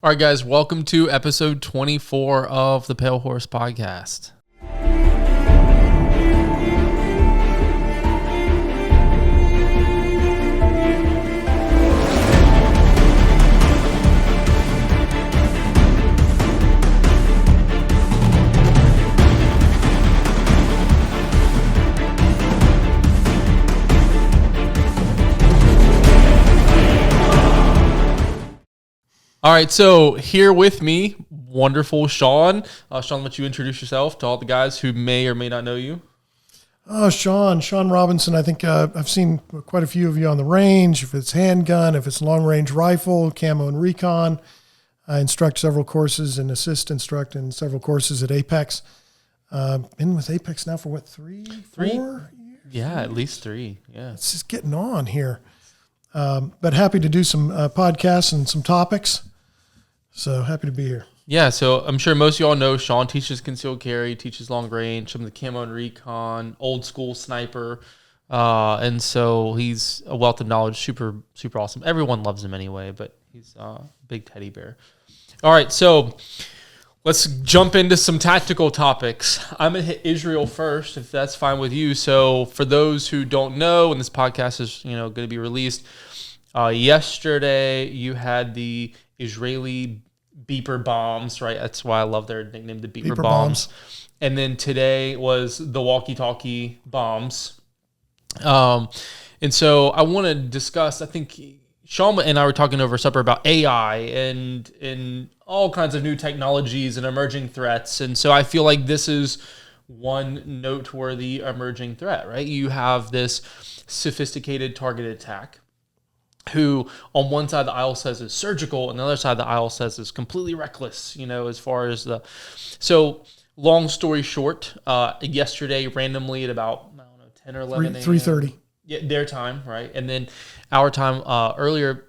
All right, guys, welcome to episode 24 of the Pale Horse Podcast. All right, so here with me, wonderful Shawn. Shawn, let you introduce yourself to all the guys who may or may not know you. Shawn Robinson. I think I've seen quite a few of you on the range. If it's handgun, if it's long-range rifle, camo and recon. I instruct several courses and instruct in several courses at Apex. Been with Apex now for what, 4 years? Yeah, at least 3. Yeah, it's just getting on here. But happy to do some podcasts and some topics. So happy to be here. Yeah, so I'm sure most of y'all know Shawn teaches concealed carry, teaches long range, some of the camo and recon, old school sniper. And so he's a wealth of knowledge, super awesome. Everyone loves him anyway, but he's a big teddy bear. All right, so let's jump into some tactical topics. I'm going to hit Israel first, if that's fine with you. So for those who don't know, and this podcast is going to be released, yesterday you had the Israeli beeper bombs, right? That's why I love their nickname, the beeper bombs. And then today was the walkie-talkie bombs. And so I want to discuss, I think Shawn and I were talking over supper about AI and all kinds of new technologies and emerging threats. And so I feel like this is one noteworthy emerging threat, right? You have this sophisticated targeted attack who on one side of the aisle says is surgical and the other side of the aisle says is completely reckless, as far as the... So long story short, yesterday randomly at about, 10 or 11 a.m. 3:30. Yeah, their time, right? And then our time earlier,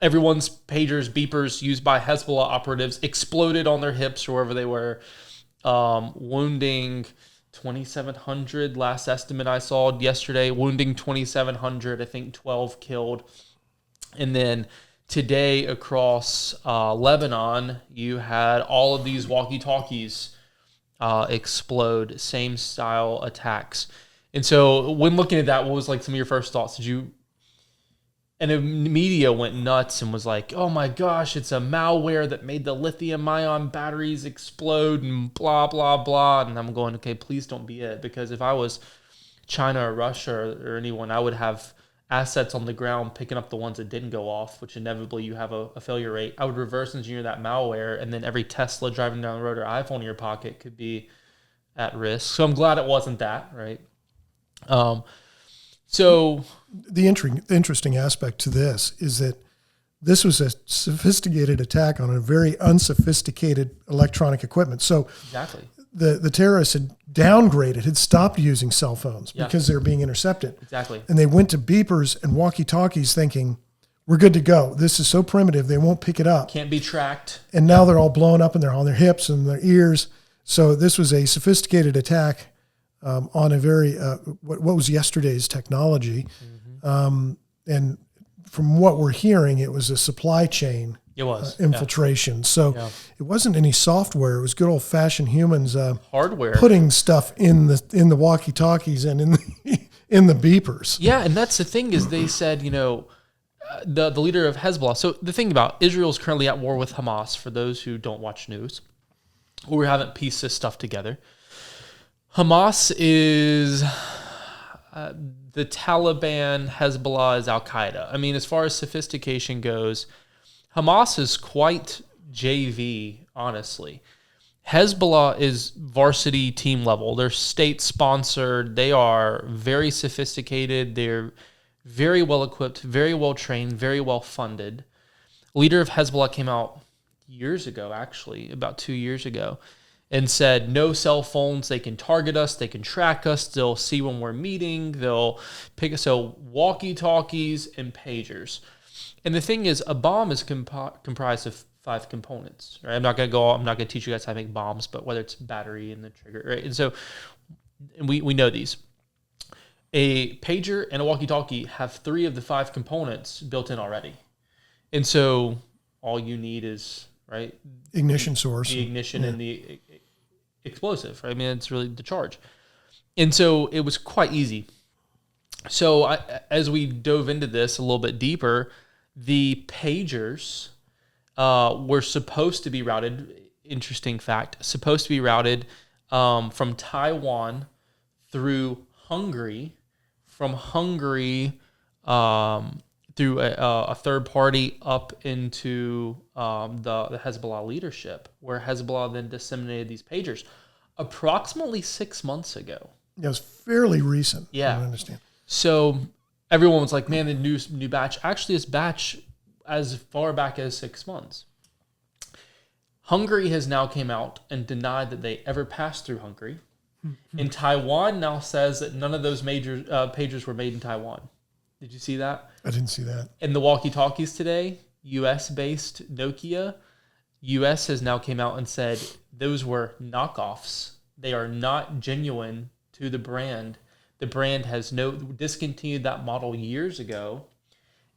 everyone's pagers, beepers used by Hezbollah operatives exploded on their hips or wherever they were, wounding 2,700, last estimate I saw yesterday, wounding 2,700, I think 12 killed. And then today across Lebanon, you had all of these walkie-talkies explode, same style attacks. And so when looking at that, what was like some of your first thoughts? And the media went nuts and was like, oh my gosh, it's a malware that made the lithium-ion batteries explode and blah, blah, blah. And I'm going, okay, please don't be it. Because if I was China or Russia or anyone, I would have assets on the ground picking up the ones that didn't go off, which inevitably you have a failure rate. I would reverse engineer that malware, and then every Tesla driving down the road or iPhone in your pocket could be at risk. So I'm glad it wasn't that, right? So the interesting aspect to this is that this was a sophisticated attack on a very unsophisticated electronic equipment. So exactly, the terrorists had downgraded, had stopped using cell phones because they were being intercepted. Exactly. And they went to beepers and walkie-talkies thinking, we're good to go. This is so primitive, they won't pick it up. Can't be tracked. And now they're all blown up and they're on their hips and their ears. So this was a sophisticated attack on a very, what was yesterday's technology. Mm-hmm. And from what we're hearing, it was a supply chain infiltration. So it wasn't any software. It was good old-fashioned humans hardware putting stuff in the walkie-talkies and in the beepers. Yeah, and that's the thing is they said, the leader of Hezbollah. So the thing about Israel is currently at war with Hamas, for those who don't watch news or haven't pieced this stuff together. Hamas is the Taliban, Hezbollah is Al-Qaeda. I mean, as far as sophistication goes, Hamas is quite JV, honestly. Hezbollah is varsity team level. They're state-sponsored. They are very sophisticated. They're very well-equipped, very well-trained, very well-funded. Leader of Hezbollah came out years ago, actually, about 2 years ago, and said, no cell phones, they can target us, they can track us, they'll see when we're meeting, they'll pick us, so walkie-talkies and pagers. And the thing is, a bomb is comprised of 5 components, right? I'm not going to teach you guys how to make bombs, but whether it's battery and the trigger, right? And so we know these. A pager and a walkie-talkie have 3 of the 5 components built in already. And so all you need is, right, ignition source, the ignition and the explosive, right? I mean, it's really the charge. And so it was quite easy. So as we dove into this a little bit deeper, the pagers were supposed to be routed, interesting fact, supposed to be routed from Taiwan through Hungary, from Hungary through a third party up into the Hezbollah leadership, where Hezbollah then disseminated these pagers approximately 6 months ago. Yeah, it was fairly recent. Yeah. I understand. So everyone was like, man, the new batch. Actually, this batch as far back as 6 months. Hungary has now came out and denied that they ever passed through Hungary. And Taiwan now says that none of those major pagers were made in Taiwan. Did you see that? I didn't see that. In the walkie-talkies today, U.S.-based Nokia, U.S. has now came out and said those were knockoffs. They are not genuine to the brand. The brand has discontinued that model years ago.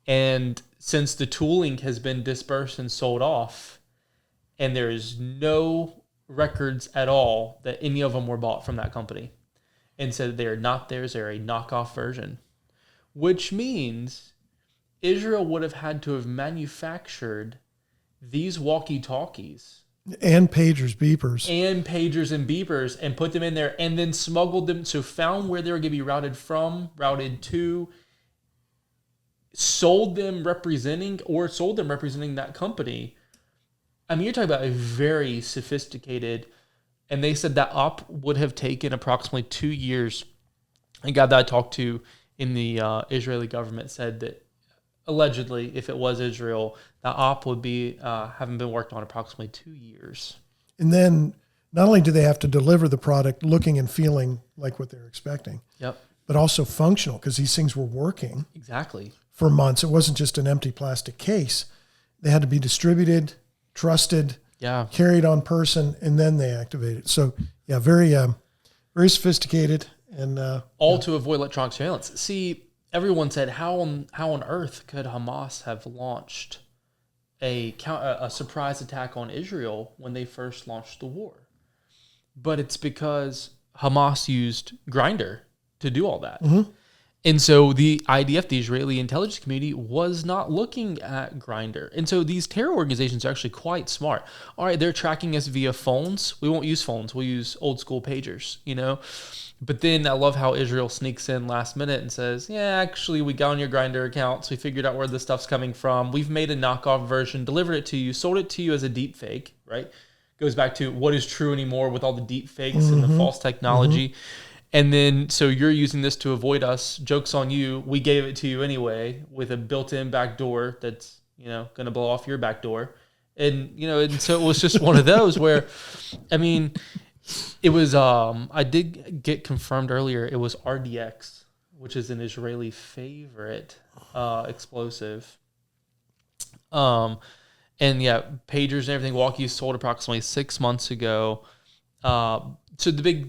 And since the tooling has been dispersed and sold off, and there is no records at all that any of them were bought from that company, and said they are not theirs, they're a knockoff version, which means Israel would have had to have manufactured these walkie-talkies and pagers, beepers, and put them in there, and then smuggled them. So found where they were going to be routed from, routed to, sold them representing that company. I mean, you're talking about a very sophisticated, and they said that op would have taken approximately 2 years. A guy that I talked to in the Israeli government said that allegedly, if it was Israel, the op would be having been worked on approximately 2 years. And then not only do they have to deliver the product looking and feeling like what they're expecting, Yep. but also functional, because these things were working Exactly. for months. It wasn't just an empty plastic case. They had to be distributed, trusted, Yeah. carried on person, and then they activated. So yeah, very sophisticated, and All to avoid electronic surveillance. See, everyone said, how on earth could Hamas have launched a surprise attack on Israel when they first launched the war? But it's because Hamas used Grindr to do all that. Mm-hmm. And so the IDF, the Israeli intelligence community, was not looking at Grindr. And so these terror organizations are actually quite smart. All right, they're tracking us via phones. We won't use phones. We'll use old school pagers, you know? But then I love how Israel sneaks in last minute and says, yeah, actually, we got on your Grindr accounts. We figured out where the stuff's coming from. We've made a knockoff version, delivered it to you, sold it to you as a deep fake, right? Goes back to what is true anymore with all the deep fakes and the false technology. And then, so you're using this to avoid us. Joke's on you. We gave it to you anyway with a built-in back door that's, going to blow off your back door. And, and so it was just one of those where, I mean, it was, I did get confirmed earlier, it was RDX, which is an Israeli favorite explosive. And yeah, pagers and everything, walkies sold approximately 6 months ago. So the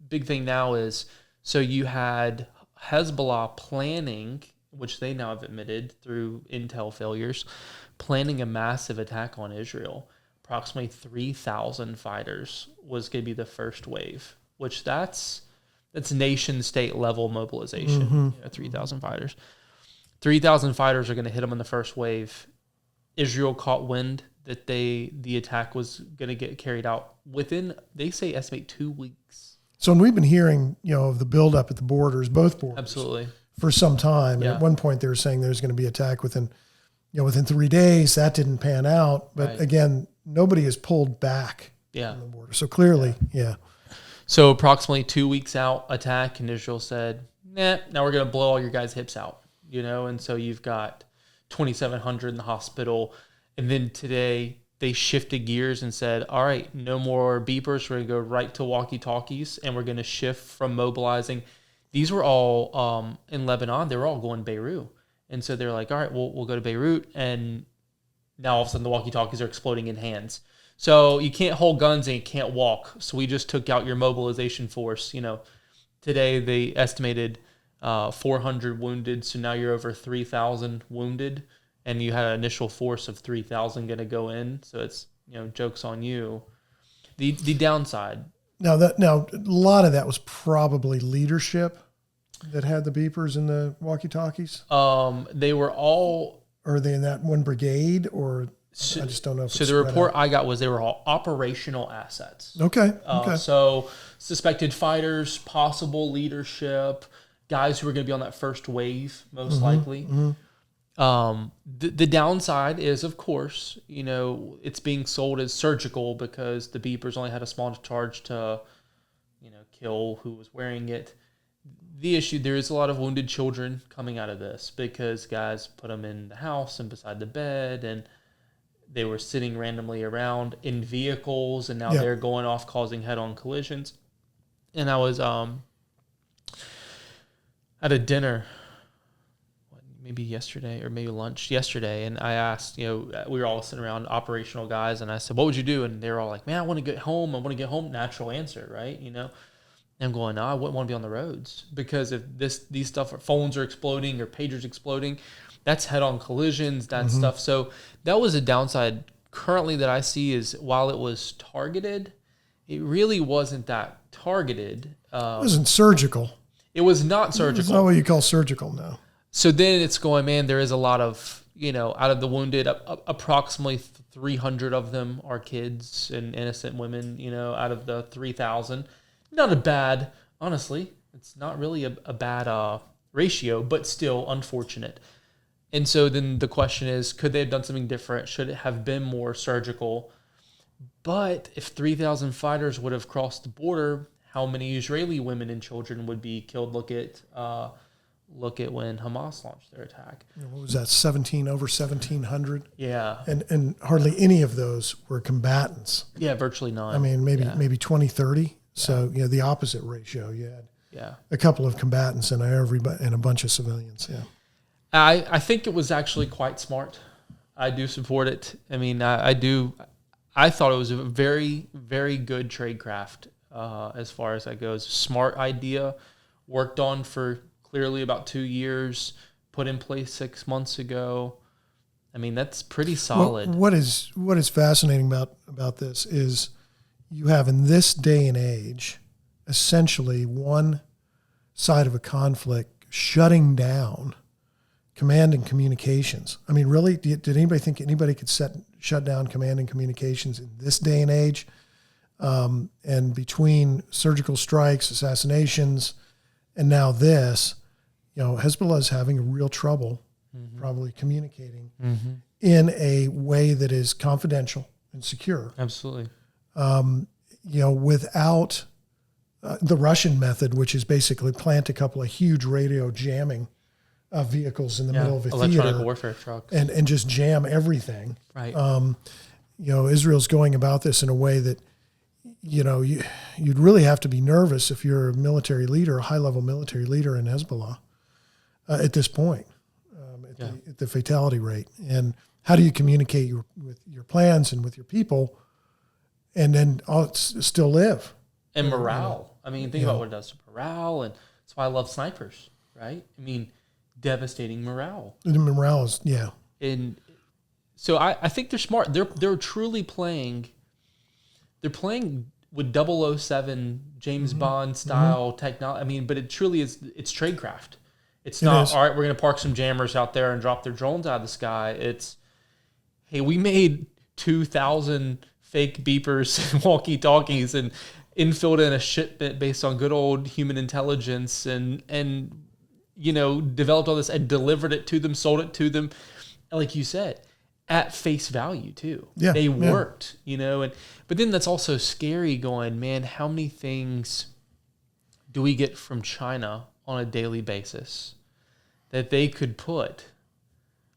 big thing now is, so you had Hezbollah planning, which they now have admitted through intel failures, planning a massive attack on Israel. Approximately 3,000 fighters was going to be the first wave, which that's nation state level mobilization. 3,000 fighters. 3,000 fighters are going to hit them in the first wave. Israel caught wind that the attack was going to get carried out within, they say, estimate 2 weeks. so when we've been hearing, of the buildup at the borders, both borders, Absolutely, for some time. Yeah. And at one point, they were saying there's going to be attack within 3 days. That didn't pan out. But Right. again, nobody has pulled back yeah. on the border. So clearly, yeah. So approximately 2 weeks out attack, and Israel said, nah, now we're going to blow all your guys' hips out, and so you've got 2,700 in the hospital. And then today they shifted gears and said, all right, no more beepers. We're going to go right to walkie-talkies, and we're going to shift from mobilizing. These were all in Lebanon. They were all going Beirut. And so they're like, all right, we'll go to Beirut. And now all of a sudden the walkie-talkies are exploding in hands. So you can't hold guns and you can't walk. So we just took out your mobilization force. Today they estimated 400 wounded. So now you're over 3,000 wounded. and you had an initial force of 3,000 going to go in. So it's, joke's on you. The downside. Now a lot of that was probably leadership that had the beepers and the walkie-talkies. They were all. Are they in that one brigade, or I just don't know. If so the report I got was they were all operational assets. Okay. So suspected fighters, possible leadership, guys who are going to be on that first wave, most likely. The downside is, of course, it's being sold as surgical because the beepers only had a small charge to, kill who was wearing it. The issue, there is a lot of wounded children coming out of this because guys put them in the house and beside the bed, and they were sitting randomly around in vehicles, and now they're going off causing head-on collisions. And I was at a dinner maybe yesterday or maybe lunch yesterday, and I asked, we were all sitting around, operational guys, and I said, what would you do? And they were all like, man, I want to get home. Natural answer, right? And I'm going, no, I wouldn't want to be on the roads because if these phones are exploding or pagers exploding, that's head-on collisions, that stuff. So that was a downside currently that I see is while it was targeted, it really wasn't that targeted. It wasn't surgical. It was not surgical. It's not what you call surgical now. So then it's going, man, there is a lot of, out of the wounded, approximately 300 of them are kids and innocent women, out of the 3,000. Not a bad, honestly, it's not really a bad ratio, but still unfortunate. And so then the question is, could they have done something different? Should it have been more surgical? But if 3,000 fighters would have crossed the border, how many Israeli women and children would be killed? Look at when Hamas launched their attack. What was that? Over 1,700. Yeah, and hardly any of those were combatants. Yeah, virtually none. I mean, maybe 20, 30. So the opposite ratio. You had a couple of combatants and a bunch of civilians. Yeah. I think it was actually quite smart. I do support it. I mean, I do. I thought it was a very, very good tradecraft as far as that goes. Smart idea, worked on for clearly about 2 years, put in place 6 months ago. I mean, that's pretty solid. What is fascinating about this is you have in this day and age essentially one side of a conflict shutting down command and communications. I mean, really, did anybody think anybody could shut down command and communications in this day and age? And between surgical strikes, assassinations, and now this, Hezbollah is having real trouble probably communicating in a way that is confidential and secure. Absolutely. Without the Russian method, which is basically plant a couple of huge radio jamming vehicles in the middle of a electronic theater, warfare trucks, and just jam everything. Right. Israel's going about this in a way that, you'd really have to be nervous if you're a military leader, a high-level military leader in Hezbollah at this point, at the fatality rate. And how do you communicate with your plans and with your people and then still live? And morale. I mean, think about what it does to morale, and that's why I love snipers, right? I mean, devastating morale. The morale is, And so I think they're smart. They're truly playing. They're playing with 007 James Bond style technology. I mean, but it truly is. It's tradecraft. It's not all right. We're going to park some jammers out there and drop their drones out of the sky. It's, hey, we made 2,000 fake beepers and walkie-talkies and infilled in a shipment based on good old human intelligence and developed all this and delivered it to them, sold it to them, like you said, at face value too. Yeah, they worked, but then that's also scary going, man, how many things do we get from China on a daily basis that they could put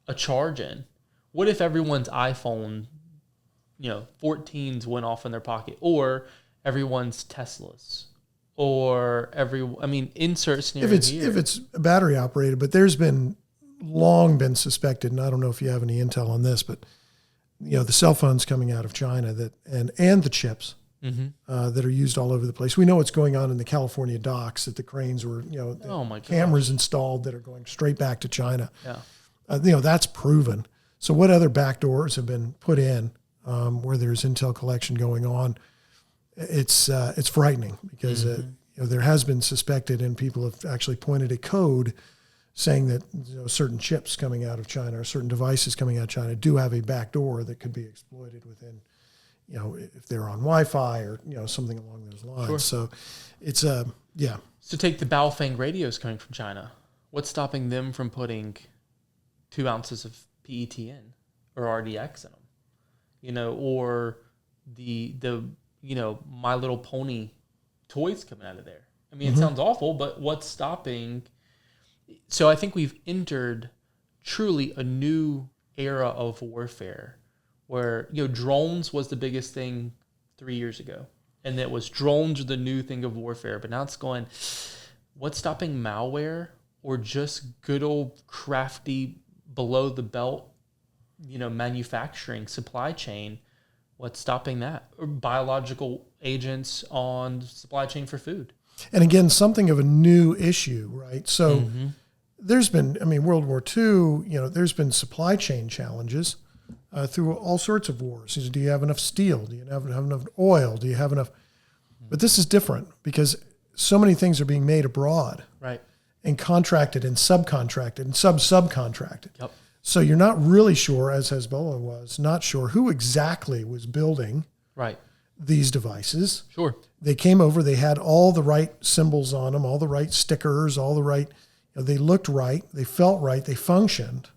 a charge in? What if everyone's iPhone, 14s went off in their pocket, or everyone's Teslas, or insert scenario if it's battery operated, but there's long been suspected, and I don't know if you have any intel on this, but the cell phones coming out of China and the chips that are used all over the place. We know what's going on in the California docks, that the cranes were, cameras installed that are going straight back to China. Yeah. That's proven. So what other backdoors have been put in where there's intel collection going on? It's frightening because there has been suspected, and people have actually pointed at code saying that certain chips coming out of China or certain devices coming out of China do have a backdoor that could be exploited within, if they're on Wi-Fi or something along those lines. Sure. So it's yeah. So take the Baofeng radios coming from China. What's stopping them from putting 2 ounces of PETN or RDX in them? Or the My Little Pony toys coming out of there. I mean, it sounds awful, but what's stopping? So I think we've entered truly a new era of warfare where, drones was the biggest thing 3 years ago. And that was drones are the new thing of warfare. But now it's going, what's stopping malware or just good old crafty below the belt, manufacturing supply chain? What's stopping that? Or biological agents on supply chain for food. And again, something of a new issue, right? So there's been, World War II, there's been supply chain challenges through all sorts of wars. Do you have enough steel? Do you have enough oil? Do you have enough? But this is different because so many things are being made abroad. Right. And contracted and subcontracted and subcontracted. Yep. So you're not really sure, as Hezbollah was, not sure who exactly was building these devices. Sure. They came over, they had all the right symbols on them, all the right stickers, all the right, they looked right, they felt right, they functioned,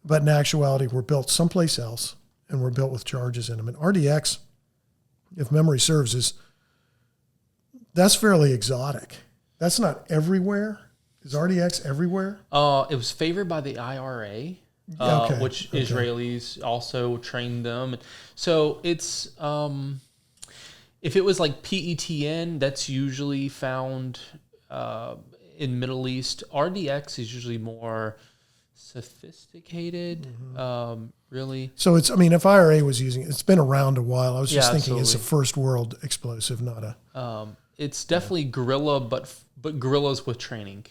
but in actuality were built someplace else and were built with charges in them. And RDX, if memory serves, that's fairly exotic. That's not everywhere. Is RDX everywhere? It was favored by the IRA, which Israelis also trained them. So it's if it was like PETN, that's usually found in Middle East. RDX is usually more sophisticated, really. So it's, if IRA was using it, it's been around a while. I was just thinking absolutely. It's a first world explosive, not a... It's definitely guerrilla, but guerrillas with training.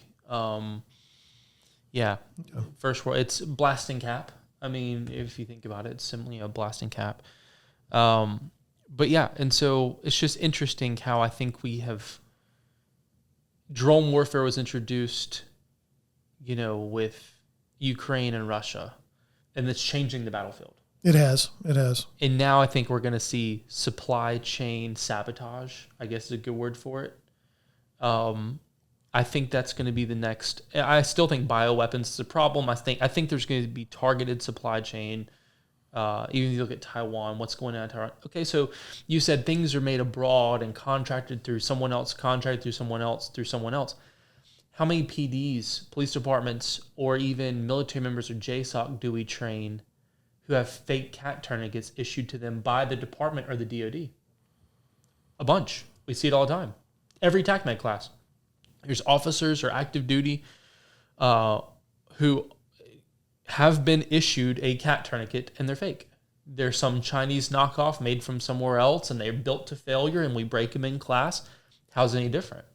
First world. It's blasting cap. If you think about it, it's simply a blasting cap. And so it's just interesting how I think we have drone warfare was introduced, with Ukraine and Russia, and it's changing the battlefield. It has. And now I think we're going to see supply chain sabotage, I guess is a good word for it. I think that's going to be the next. I still think bioweapons is a problem. I think there's going to be targeted supply chain. Even if you look at Taiwan, what's going on in Taiwan? Okay, so you said things are made abroad and contracted through someone else, through someone else. How many PDs, police departments, or even military members or JSOC do we train who have fake cat tourniquets issued to them by the department or the DoD? A bunch. We see it all the time. Every TACMED class. There's officers or active duty who have been issued a cat tourniquet and they're fake. There's some Chinese knockoff made from somewhere else and they're built to failure and we break them in class. How's it any different?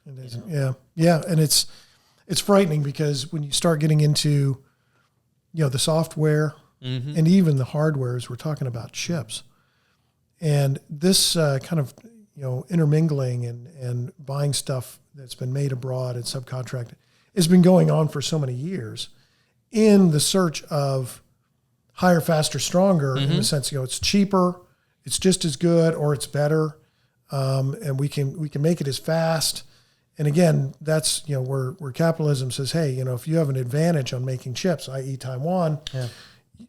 It isn't. Yeah. And it's frightening because when you start getting into, the software and even the hardware, as we're talking about chips, and this kind of, intermingling and buying stuff that's been made abroad and subcontracted has been going on for so many years in the search of higher, faster, stronger in the sense, it's cheaper, it's just as good, or it's better. And we can make it as fast. And again, that's, where capitalism says, hey, if you have an advantage on making chips, i.e. Taiwan,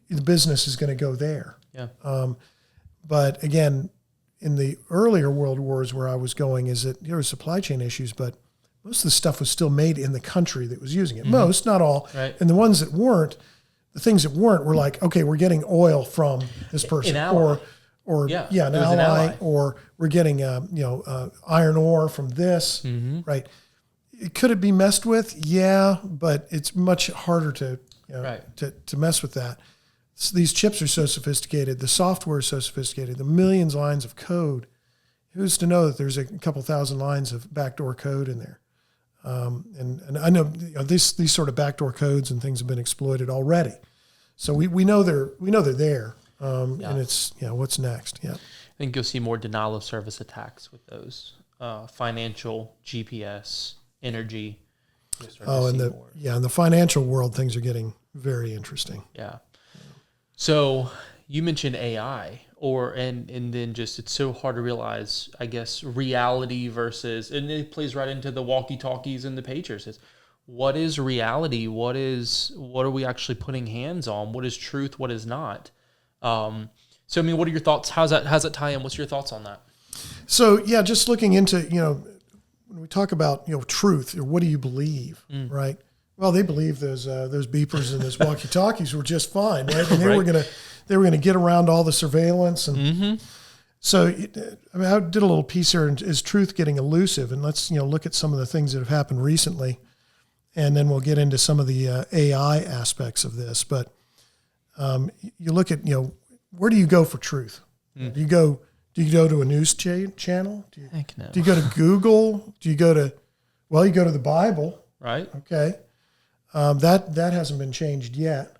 the business is going to go there. Yeah. But again, in the earlier world wars where I was going is that there were supply chain issues, but most of the stuff was still made in the country that was using it. Most, not all. Right. And the ones that weren't, the things that weren't were like, okay, we're getting oil from this person. An ally. An ally, or we're getting, iron ore from this, right? Could it be messed with? Yeah, but it's much harder to mess with that. So these chips are so sophisticated. The software is so sophisticated. The millions of lines of code. Who's to know that there's a couple thousand lines of backdoor code in there? And I know these sort of backdoor codes and things have been exploited already. So we know they're there, and it's what's next? Yeah, I think you'll see more denial of service attacks with those financial, GPS, energy. In the financial world, things are getting very interesting. Yeah. So you mentioned AI, and then just it's so hard to realize, I guess, reality versus, and it plays right into the walkie-talkies and the pagers. It's what is reality? What are we actually putting hands on? What is truth? What is not? So I mean, what are your thoughts? How's that tie in? What's your thoughts on that? So yeah, just looking into when we talk about truth, or what do you believe, right? Well, they believe those beepers and those walkie-talkies were just fine, right? And they were gonna get around all the surveillance, and so I did a little piece here. Is truth getting elusive? And let's look at some of the things that have happened recently, and then we'll get into some of the AI aspects of this. But you look at where do you go for truth? Do you go to a news channel? Heck no. Do you go to Google? Do you go to the Bible? Right. Okay. That hasn't been changed yet.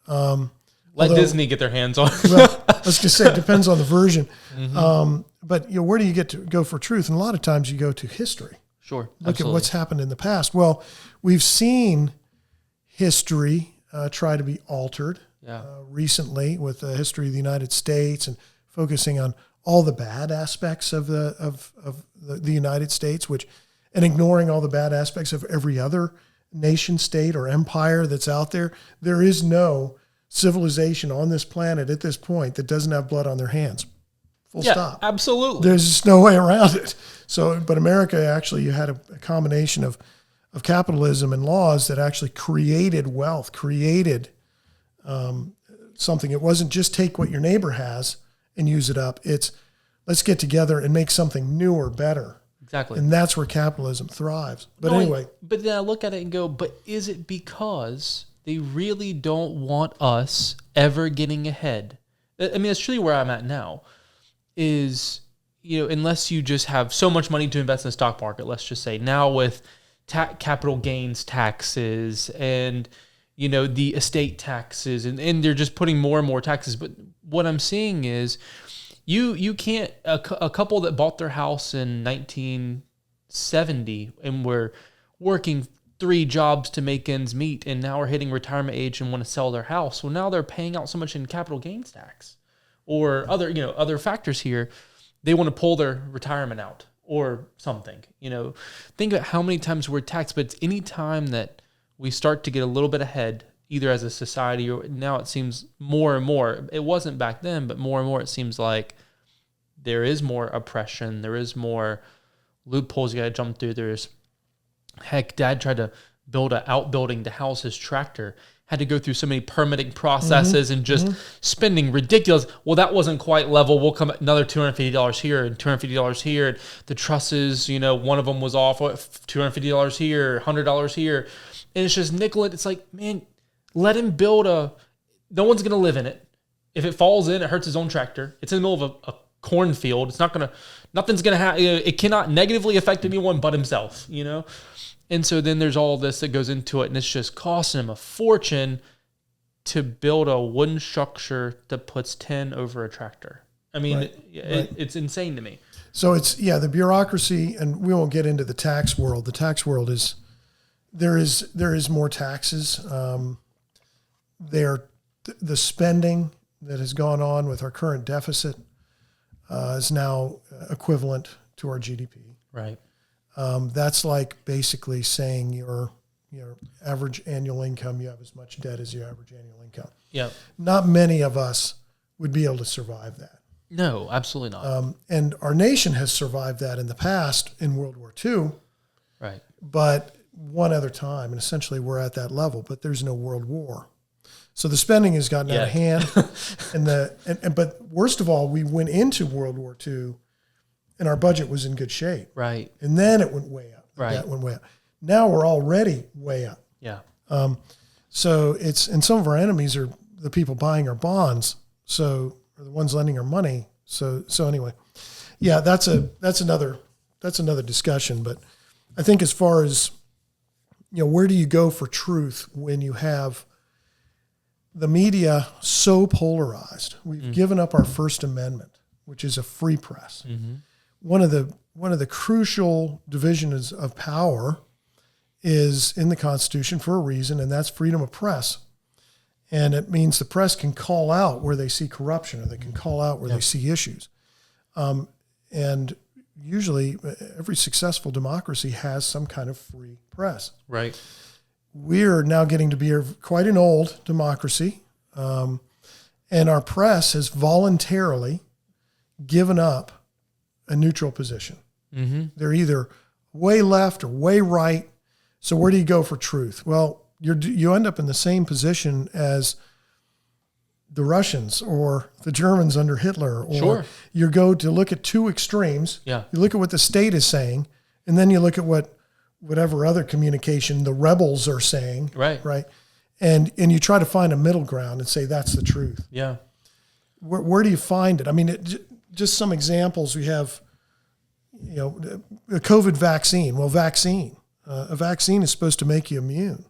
Let Disney get their hands on it. Well, let's just say it depends on the version. But where do you get to go for truth? And a lot of times you go to history. Sure. Look at what's happened in the past. Well, we've seen history try to be altered recently with the history of the United States, and focusing on all the bad aspects of the United States, and ignoring all the bad aspects of every other nation state or empire that's out there. There is no civilization on this planet at this point that doesn't have blood on their hands. Full stop. Absolutely. There's just no way around it. So, but America, actually, you had a combination of capitalism and laws that actually created wealth, created something. It wasn't just take what your neighbor has and use it up. It's let's get together and make something newer, better. Exactly. And that's where capitalism thrives. But anyway. But then I look at it and go, but is it because they really don't want us ever getting ahead? I mean, that's truly where I'm at now is, unless you just have so much money to invest in the stock market, let's just say now with capital gains taxes and, the estate taxes, and they're just putting more and more taxes. But what I'm seeing is you can't, a couple that bought their house in 1970 and were working 3 jobs to make ends meet, and now are hitting retirement age and want to sell their house. Well, now they're paying out so much in capital gains tax or other factors here. They want to pull their retirement out or something. Think about how many times we're taxed, but it's any time that we start to get a little bit ahead, either as a society or now it seems more and more. It wasn't back then, but more and more it seems like there is more oppression. There is more loopholes you got to jump through. Dad tried to build an outbuilding to house his tractor. Had to go through so many permitting processes and just spending ridiculous. Well, that wasn't quite level. We'll come another $250 here and $250 here. And the trusses, one of them was off. $250 here, $100 here. And it's just nickel it. It's like, man, let him build no one's going to live in it. If it falls in, it hurts his own tractor. It's in the middle of a cornfield. Nothing's going to happen. It cannot negatively affect anyone but himself, And so then there's all this that goes into it, and it's just costing him a fortune to build a wooden structure that puts 10 over a tractor. I mean, it's insane to me. So it's, the bureaucracy, and we won't get into the tax world. The tax world is, there is more taxes. The spending that has gone on with our current deficit is now equivalent to our GDP. Right. That's like basically saying your average annual income, you have as much debt as your average annual income. Yeah. Not many of us would be able to survive that. No, absolutely not. And our nation has survived that in the past in World War II. Right. But one other time, and essentially we're at that level, but there's no world war. So the spending has gotten out of hand. But worst of all, we went into World War II and our budget was in good shape. Right. And then it went way up. Right. That went way up. Now we're already way up. Yeah. So and some of our enemies are the people buying our bonds. So, or the ones lending our money. So anyway, that's another discussion. But I think as far as, where do you go for truth when you have the media so polarized. We've given up our First Amendment, which is a free press. One of the crucial divisions of power is in the Constitution for a reason, and that's freedom of press. And it means the press can call out where they see corruption, or they can call out where they see issues. And usually every successful democracy has some kind of free press. Right. We're now getting to be quite an old democracy. And our press has voluntarily given up a neutral position. They're either way left or way right. So where do you go for truth? Well, you end up in the same position as the Russians or the Germans under Hitler, or you go to look at two extremes. You look at what the state is saying, and then you look at whatever other communication the rebels are saying. Right. And you try to find a middle ground and say that's the truth. Where do you find it? I mean, just some examples. We have, a COVID vaccine. Well, a vaccine is supposed to make you immune,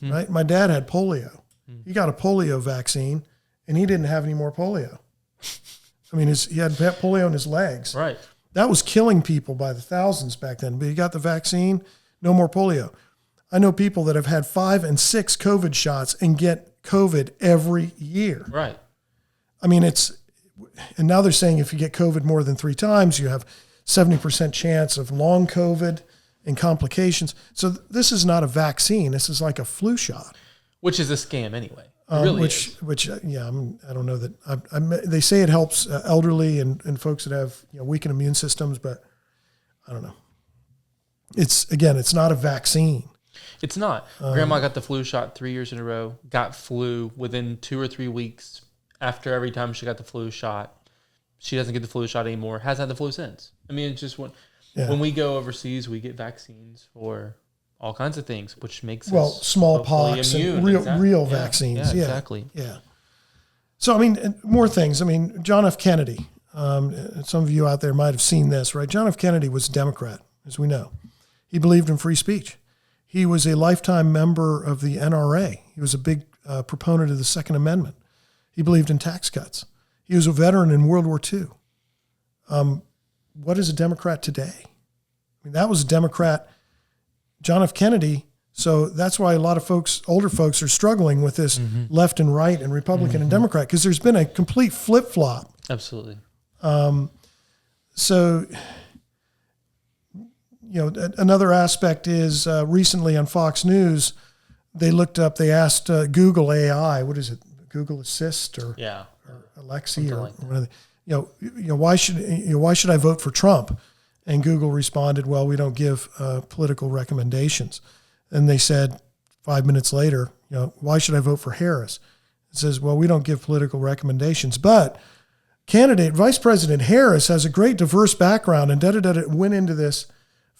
right? My dad had polio. He got a polio vaccine, and he didn't have any more polio. I mean, he had polio in his legs. Right. That was killing people by the thousands back then. But he got the vaccine, no more polio. I know people that have had 5 and 6 COVID shots and get COVID every year. Right. I mean, and now they're saying if you get COVID more than 3 times, you have 70% chance of long COVID and complications. So this is not a vaccine. This is like a flu shot. Which is a scam anyway. It really is. I don't know that. They say it helps elderly and folks that have weakened immune systems, but I don't know. It's not a vaccine. It's not. Grandma got the flu shot 3 years in a row, got flu within 2 or 3 weeks after every time she got the flu shot. She doesn't get the flu shot anymore, hasn't had the flu since. I mean, it's just when we go overseas, we get vaccines for all kinds of things, which makes us smallpox and real vaccines. Yeah, exactly. Yeah. So, I mean, more things. I mean, John F. Kennedy, some of you out there might have seen this, right? John F. Kennedy was a Democrat, as we know. He believed in free speech. He was a lifetime member of the NRA. He was a big proponent of the Second Amendment. He believed in tax cuts. He was a veteran in World War II. What is a Democrat today? I mean, that was a Democrat, John F. Kennedy. So that's why a lot of older folks, are struggling with this left and right and Republican and Democrat, because there's been a complete flip-flop. Absolutely. So, another aspect is recently on Fox News, they asked Google AI, what is it, Google Assist or Alexi or whatever, why should I vote for Trump? And Google responded, well, we don't give political recommendations. And they said 5 minutes later, why should I vote for Harris? It says, well, we don't give political recommendations, but Vice President Harris has a great diverse background, and it went into this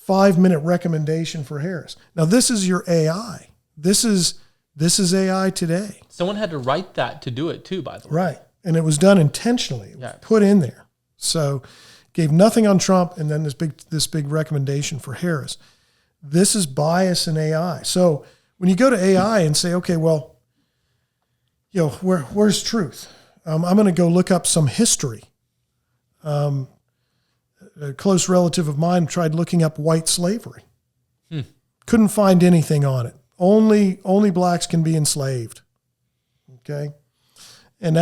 5-minute recommendation for Harris. Now, this is your AI. This is AI today. Someone had to write that to do it too, by the way. Right. And it was done intentionally. It was put in there. So gave nothing on Trump, and then this big recommendation for Harris. This is bias in AI. So when you go to AI and say, okay, well, where's truth? I'm going to go look up some history. A close relative of mine tried looking up white slavery. Couldn't find anything on it. Only blacks can be enslaved. Okay. And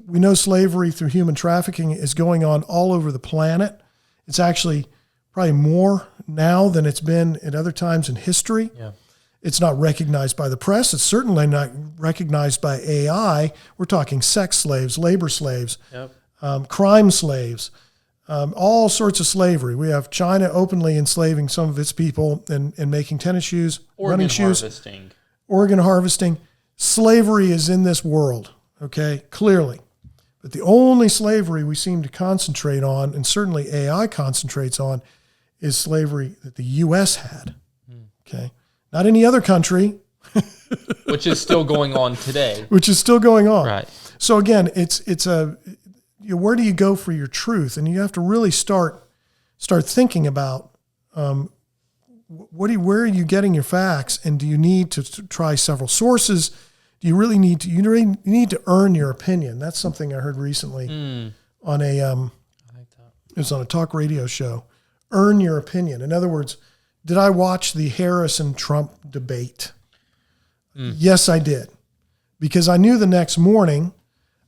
we know slavery through human trafficking is going on all over the planet. It's actually probably more now than it's been at other times in history. Yeah. It's not recognized by the press. It's certainly not recognized by AI. We're talking sex slaves, labor slaves, crime slaves, all sorts of slavery. We have China openly enslaving some of its people and making tennis shoes, running shoes. Organ harvesting. Slavery is in this world, okay, clearly. But the only slavery we seem to concentrate on, and certainly AI concentrates on, is slavery that the U.S. had, okay? Not any other country. Which is still going on today. Which is still going on. Right. So again, where do you go for your truth? And you have to really start thinking about where are you getting your facts, and do you need to try several sources? Do you really need to? You really need to earn your opinion. That's something I heard recently on a. I like that. It was on a talk radio show. Earn your opinion. In other words, did I watch the Harris and Trump debate? Yes, I did, because I knew the next morning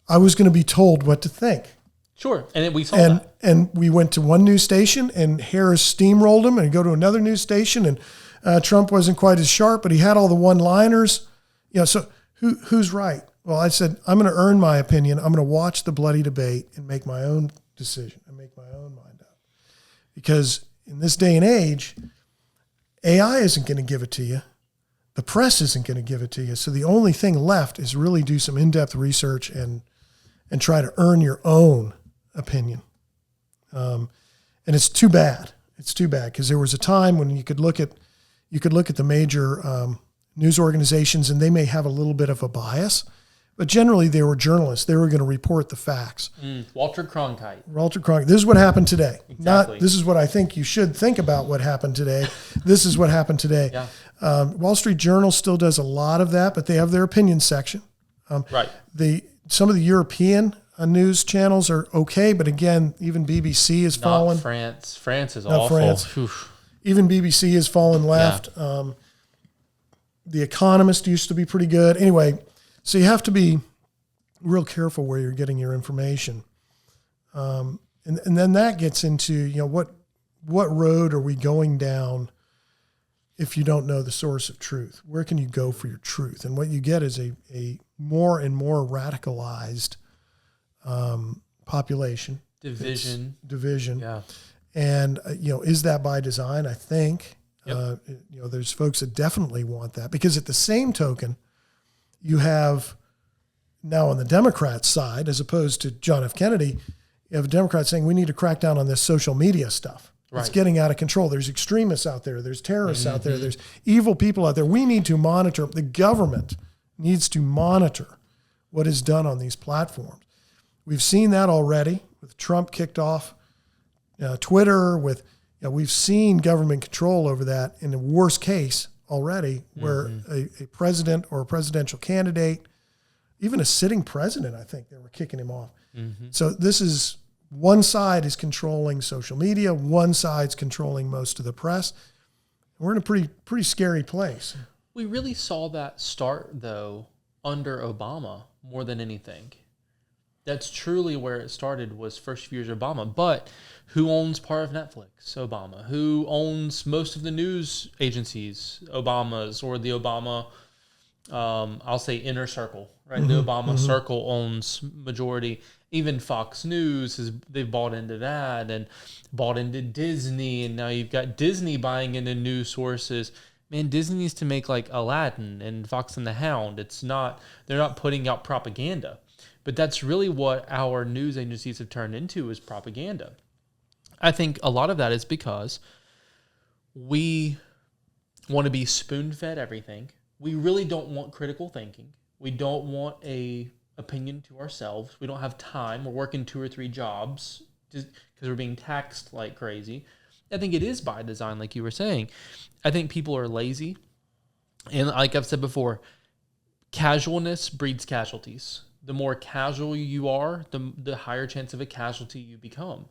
I was going to be told what to think. Sure, and we saw that. And we went to one news station, and Harris steamrolled him, and go to another news station, and Trump wasn't quite as sharp, but he had all the one-liners. So who's right? Well, I said, I'm going to earn my opinion. I'm going to watch the bloody debate and make my own decision and make my own mind up. Because in this day and age, AI isn't going to give it to you. The press isn't going to give it to you. So the only thing left is really do some in-depth research and try to earn your own opinion. And it's too bad. It's too bad, because there was a time when you could look at the major news organizations, and they may have a little bit of a bias, but generally they were journalists. They were going to report the facts. Walter Cronkite. This is what happened today. Exactly. This is what I think you should think about what happened today. This is what happened today. Yeah. Wall Street Journal still does a lot of that, but they have their opinion section. Right. Some of the European news channels are okay, but again, even BBC has fallen. France. France is awful. France. Even BBC has fallen left. Yeah. The Economist used to be pretty good. Anyway, so you have to be real careful where you're getting your information. And then that gets into, what road are we going down if you don't know the source of truth? Where can you go for your truth? And what you get is a more and more radicalized population. Division. Yeah. And, is that by design? I think. Yep. There's folks that definitely want that, because at the same token, you have now on the Democrat side, as opposed to John F. Kennedy, you have a Democrat saying we need to crack down on this social media stuff. Right. It's getting out of control. There's extremists out there. There's terrorists out there. There's evil people out there. We need to monitor. The government needs to monitor what is done on these platforms. We've seen that already with Trump kicked off Twitter, we've seen government control over that in the worst case already, where a president or a presidential candidate, even a sitting president, I think they were kicking him off. So this is, one side is controlling social media, one side's controlling most of the press. We're in a pretty scary place. We really saw that start, though, under Obama more than anything. That's truly where it started, was first few years of Obama. But who owns part of Netflix? Obama. Who owns most of the news agencies? Obama's, or the Obama, I'll say inner circle, right? The Obama circle owns majority. Even Fox News, they've bought into that and bought into Disney. And now you've got Disney buying into news sources. Man, Disney needs to make like Aladdin and Fox and the Hound. They're not putting out propaganda. But that's really what our news agencies have turned into, is propaganda. I think a lot of that is because we want to be spoon-fed everything. We really don't want critical thinking. We don't want a opinion to ourselves. We don't have time. We're working 2 or 3 jobs because we're being taxed like crazy. I think it is by design, like you were saying. I think people are lazy. And like I've said before, casualness breeds casualties. The more casual you are, the higher chance of a casualty you become.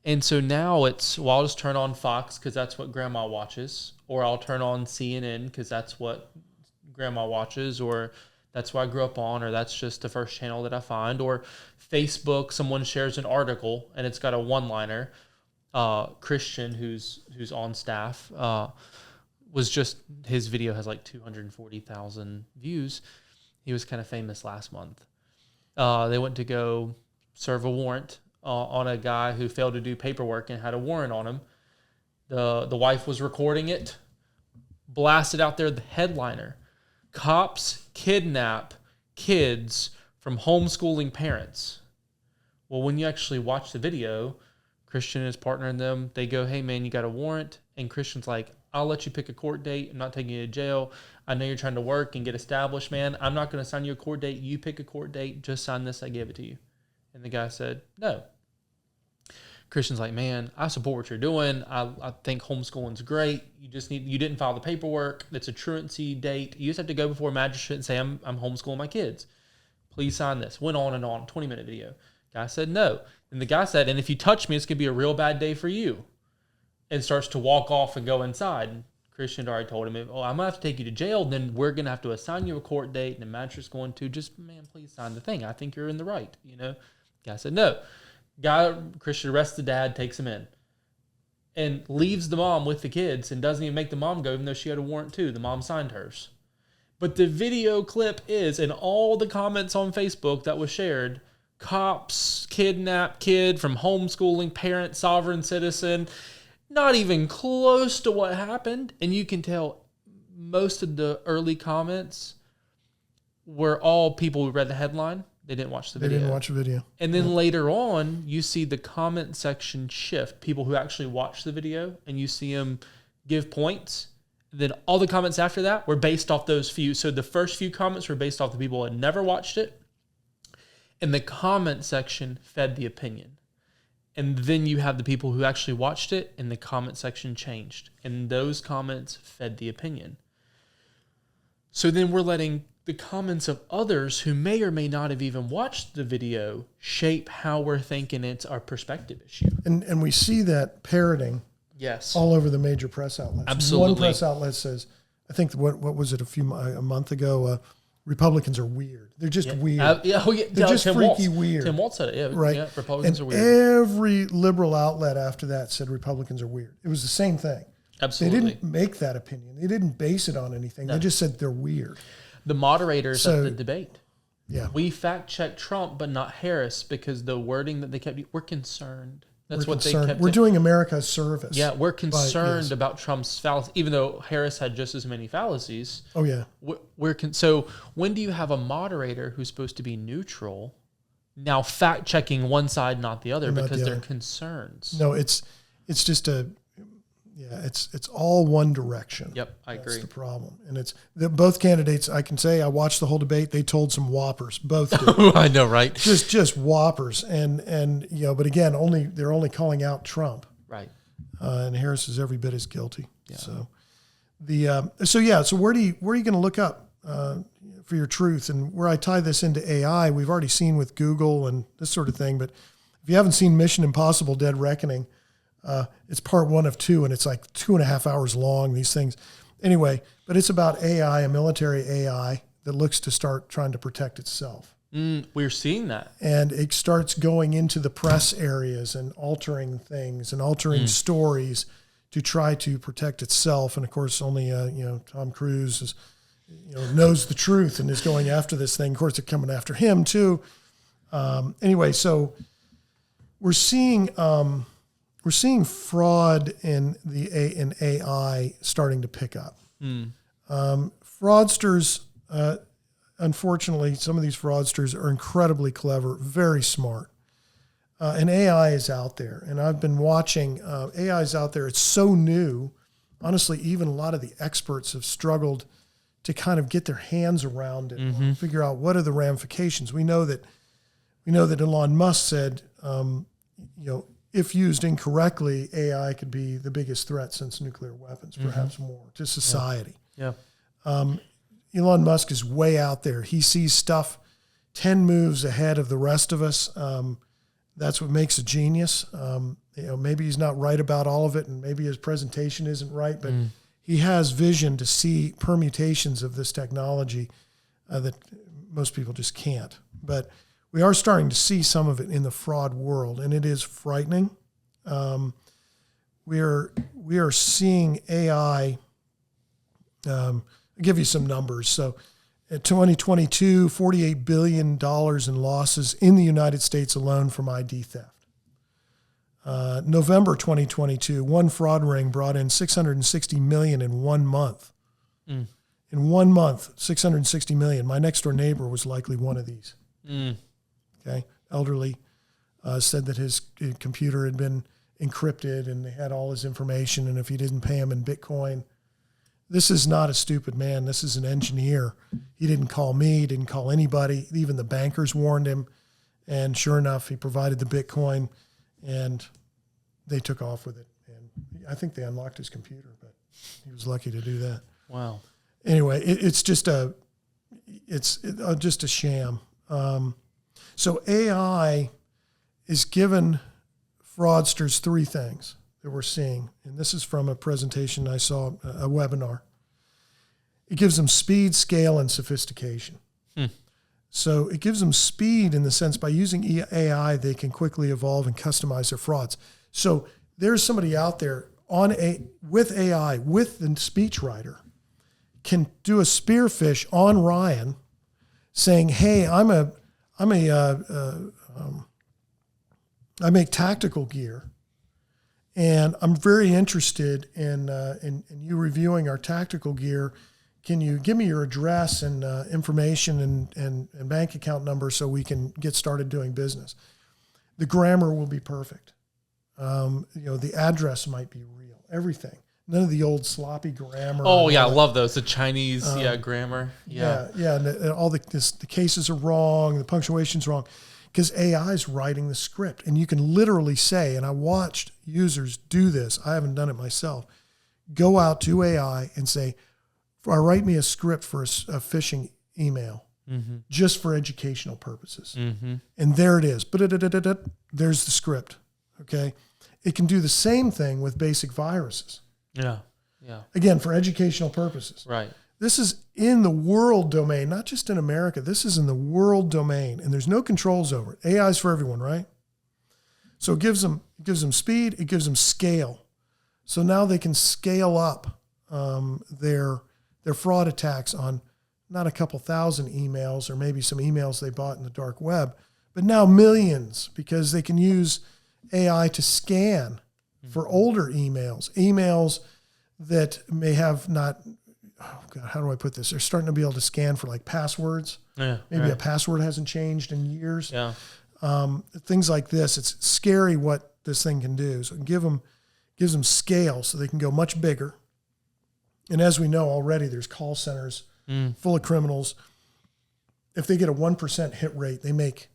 And so now I'll just turn on Fox because that's what grandma watches, or I'll turn on CNN because that's what grandma watches, or that's what I grew up on, or that's just the first channel that I find, or Facebook, someone shares an article and it's got a one-liner. Christian, who's on staff, his video has like 240,000 views. He was kind of famous last month. They went to go serve a warrant on a guy who failed to do paperwork and had a warrant on him. The wife was recording it, blasted out there the headliner: cops kidnap kids from homeschooling parents. Well, when you actually watch the video, Christian is partnering them. They go, hey man, you got a warrant? And Christian's like, I'll let you pick a court date. I'm not taking you to jail. I know you're trying to work and get established, man. I'm not going to sign you a court date. You pick a court date. Just sign this. I gave it to you. And the guy said, no. Christian's like, man, I support what you're doing. I think homeschooling's great. You didn't file the paperwork. It's a truancy date. You just have to go before a magistrate and say, I'm homeschooling my kids. Please sign this. Went on and on, 20-minute video. Guy said no. And the guy said, and if you touch me, it's going to be a real bad day for you. And starts to walk off and go inside. And Christian had already told him, oh, I'm going to have to take you to jail. And then we're going to have to assign you a court date. And the magistrate's going to just, man, please sign the thing. I think you're in the right, Guy said no. Christian arrests the dad, takes him in. And leaves the mom with the kids and doesn't even make the mom go, even though she had a warrant too. The mom signed hers. But the video clip is, in all the comments on Facebook that was shared, cops, kidnap kid from homeschooling, parent, sovereign citizen, not even close to what happened. And you can tell most of the early comments were all people who read the headline. They didn't watch the video. They didn't watch the video. And then later on, you see the comment section shift. People who actually watch the video, and you see them give points. Then all the comments after that were based off those few. So the first few comments were based off the people who had never watched it. And the comment section fed the opinion. And then you have the people who actually watched it, and the comment section changed. And those comments fed the opinion. So then we're letting the comments of others who may or may not have even watched the video shape how we're thinking it's our perspective issue. And we see that parroting all over the major press outlets. Absolutely. One press outlet says, I think, what was it, a month ago, Republicans are weird. They're just weird. They're just freaky weird. Tim Walz said it. Yeah, right. Yeah, Republicans are weird. Every liberal outlet after that said Republicans are weird. It was the same thing. Absolutely. They didn't make that opinion. They didn't base it on anything. No. They just said they're weird. The moderators at the debate. Yeah. We fact-checked Trump, but not Harris, because the wording that they kept, we're concerned. That's what they kept. We're doing America a service. Yeah, we're concerned about Trump's fallacies, even though Harris had just as many fallacies. Oh, yeah. So when do you have a moderator who's supposed to be neutral now fact-checking one side, not the other, because they're concerns? No, it's just it's all one direction. Yep, I agree. That's the problem. And it's both candidates, I can say, I watched the whole debate. They told some whoppers, both did. I know, right? Just whoppers. And but again, they're only calling out Trump. Right. And Harris is every bit as guilty. Yeah. So where are you going to look up for your truth? And where I tie this into AI, we've already seen with Google and this sort of thing, but if you haven't seen Mission Impossible: Dead Reckoning, it's part 1 of 2, and it's like 2.5 hours long, these things. Anyway, but it's about AI, a military AI that looks to start trying to protect itself. We're seeing that. And it starts going into the press areas and altering things and altering stories to try to protect itself. And of course, only, Tom Cruise knows the truth and is going after this thing. Of course, they're coming after him too. Anyway, so we're seeing fraud in AI starting to pick up. Fraudsters, unfortunately, some of these fraudsters are incredibly clever, very smart. And AI is out there. And I've been watching, AI is out there. It's so new. Honestly, even a lot of the experts have struggled to kind of get their hands around it and figure out what are the ramifications. We know that Elon Musk said, if used incorrectly, AI could be the biggest threat since nuclear weapons, perhaps more, to society. Yeah. Elon Musk is way out there. He sees stuff 10 moves ahead of the rest of us. That's what makes a genius. Maybe he's not right about all of it, and maybe his presentation isn't right, but he has vision to see permutations of this technology that most people just can't. But we are starting to see some of it in the fraud world, and it is frightening. We are seeing AI. I'll give you some numbers. So, in 2022, $48 billion in losses in the United States alone from ID theft. November 2022, one fraud ring brought in $660 million in 1 month. In 1 month, $660 million. My next door neighbor was likely one of these. Okay, elderly, said that his computer had been encrypted and they had all his information, and if he didn't pay him in Bitcoin, this is not a stupid man. This is an engineer. He didn't call me. He didn't call anybody. Even the bankers warned him, and sure enough, he provided the Bitcoin, and they took off with it. And I think they unlocked his computer, but he was lucky to do that. Wow. Anyway, it's just a sham. So AI is given fraudsters three things that we're seeing. And this is from a presentation I saw, a webinar. It gives them speed, scale, and sophistication. So it gives them speed in the sense by using AI, they can quickly evolve and customize their frauds. So there's somebody out there with AI, with the speechwriter, can do a spearfish on Ryan saying, hey, I make tactical gear, and I'm very interested in you reviewing our tactical gear. Can you give me your address and information and bank account number so we can get started doing business? The grammar will be perfect. The address might be real. Everything. None of the old sloppy grammar. Oh yeah, I love those. The Chinese grammar. Yeah. And all the cases are wrong. The punctuation's wrong, because AI is writing the script, and you can literally say. And I watched users do this. I haven't done it myself. Go out to AI and say, write me a script for a phishing email, just for educational purposes. And there it is. There's the script. Okay. It can do the same thing with basic viruses. Yeah. Again, for educational purposes. Right. This is in the world domain, not just in America. This is in the world domain, and there's no controls over it. AI is for everyone, right? So it gives them speed. It gives them scale. So now they can scale up their fraud attacks on not a couple thousand emails or maybe some emails they bought in the dark web, but now millions, because they can use AI to scan for older emails that may have not, oh God, how do I put this? They're starting to be able to scan for like passwords. Yeah, maybe a password hasn't changed in years. Yeah. Things like this. It's scary what this thing can do. So it gives them scale so they can go much bigger. And as we know already, there's call centers full of criminals. If they get a 1% hit rate, they make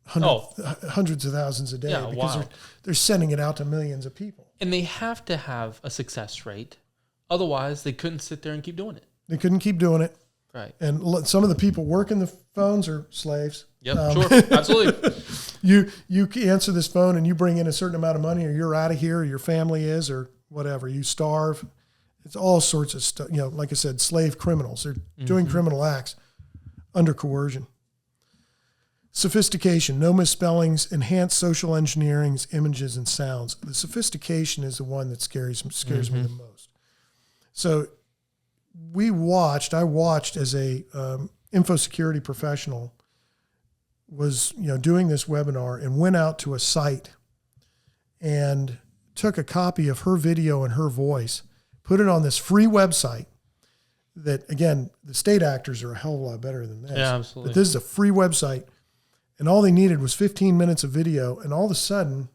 hundreds of thousands a day, because they're sending it out to millions of people. And they have to have a success rate. Otherwise, they couldn't sit there and keep doing it. They couldn't keep doing it. Right. And some of the people working the phones are slaves. Yep, sure. Absolutely. You answer this phone and you bring in a certain amount of money, or you're out of here, or your family is, or whatever. You starve. It's all sorts of stuff. Like I said, slave criminals. They're doing criminal acts under coercion. Sophistication, no misspellings, enhanced social engineerings, images and sounds. The sophistication is the one that scares me the most. So I watched as a info security professional, was doing this webinar, and went out to a site and took a copy of her video and her voice, put it on this free website that, again, the state actors are a hell of a lot better than this. Yeah, absolutely. But this is a free website. And all they needed was 15 minutes of video. And all of a sudden,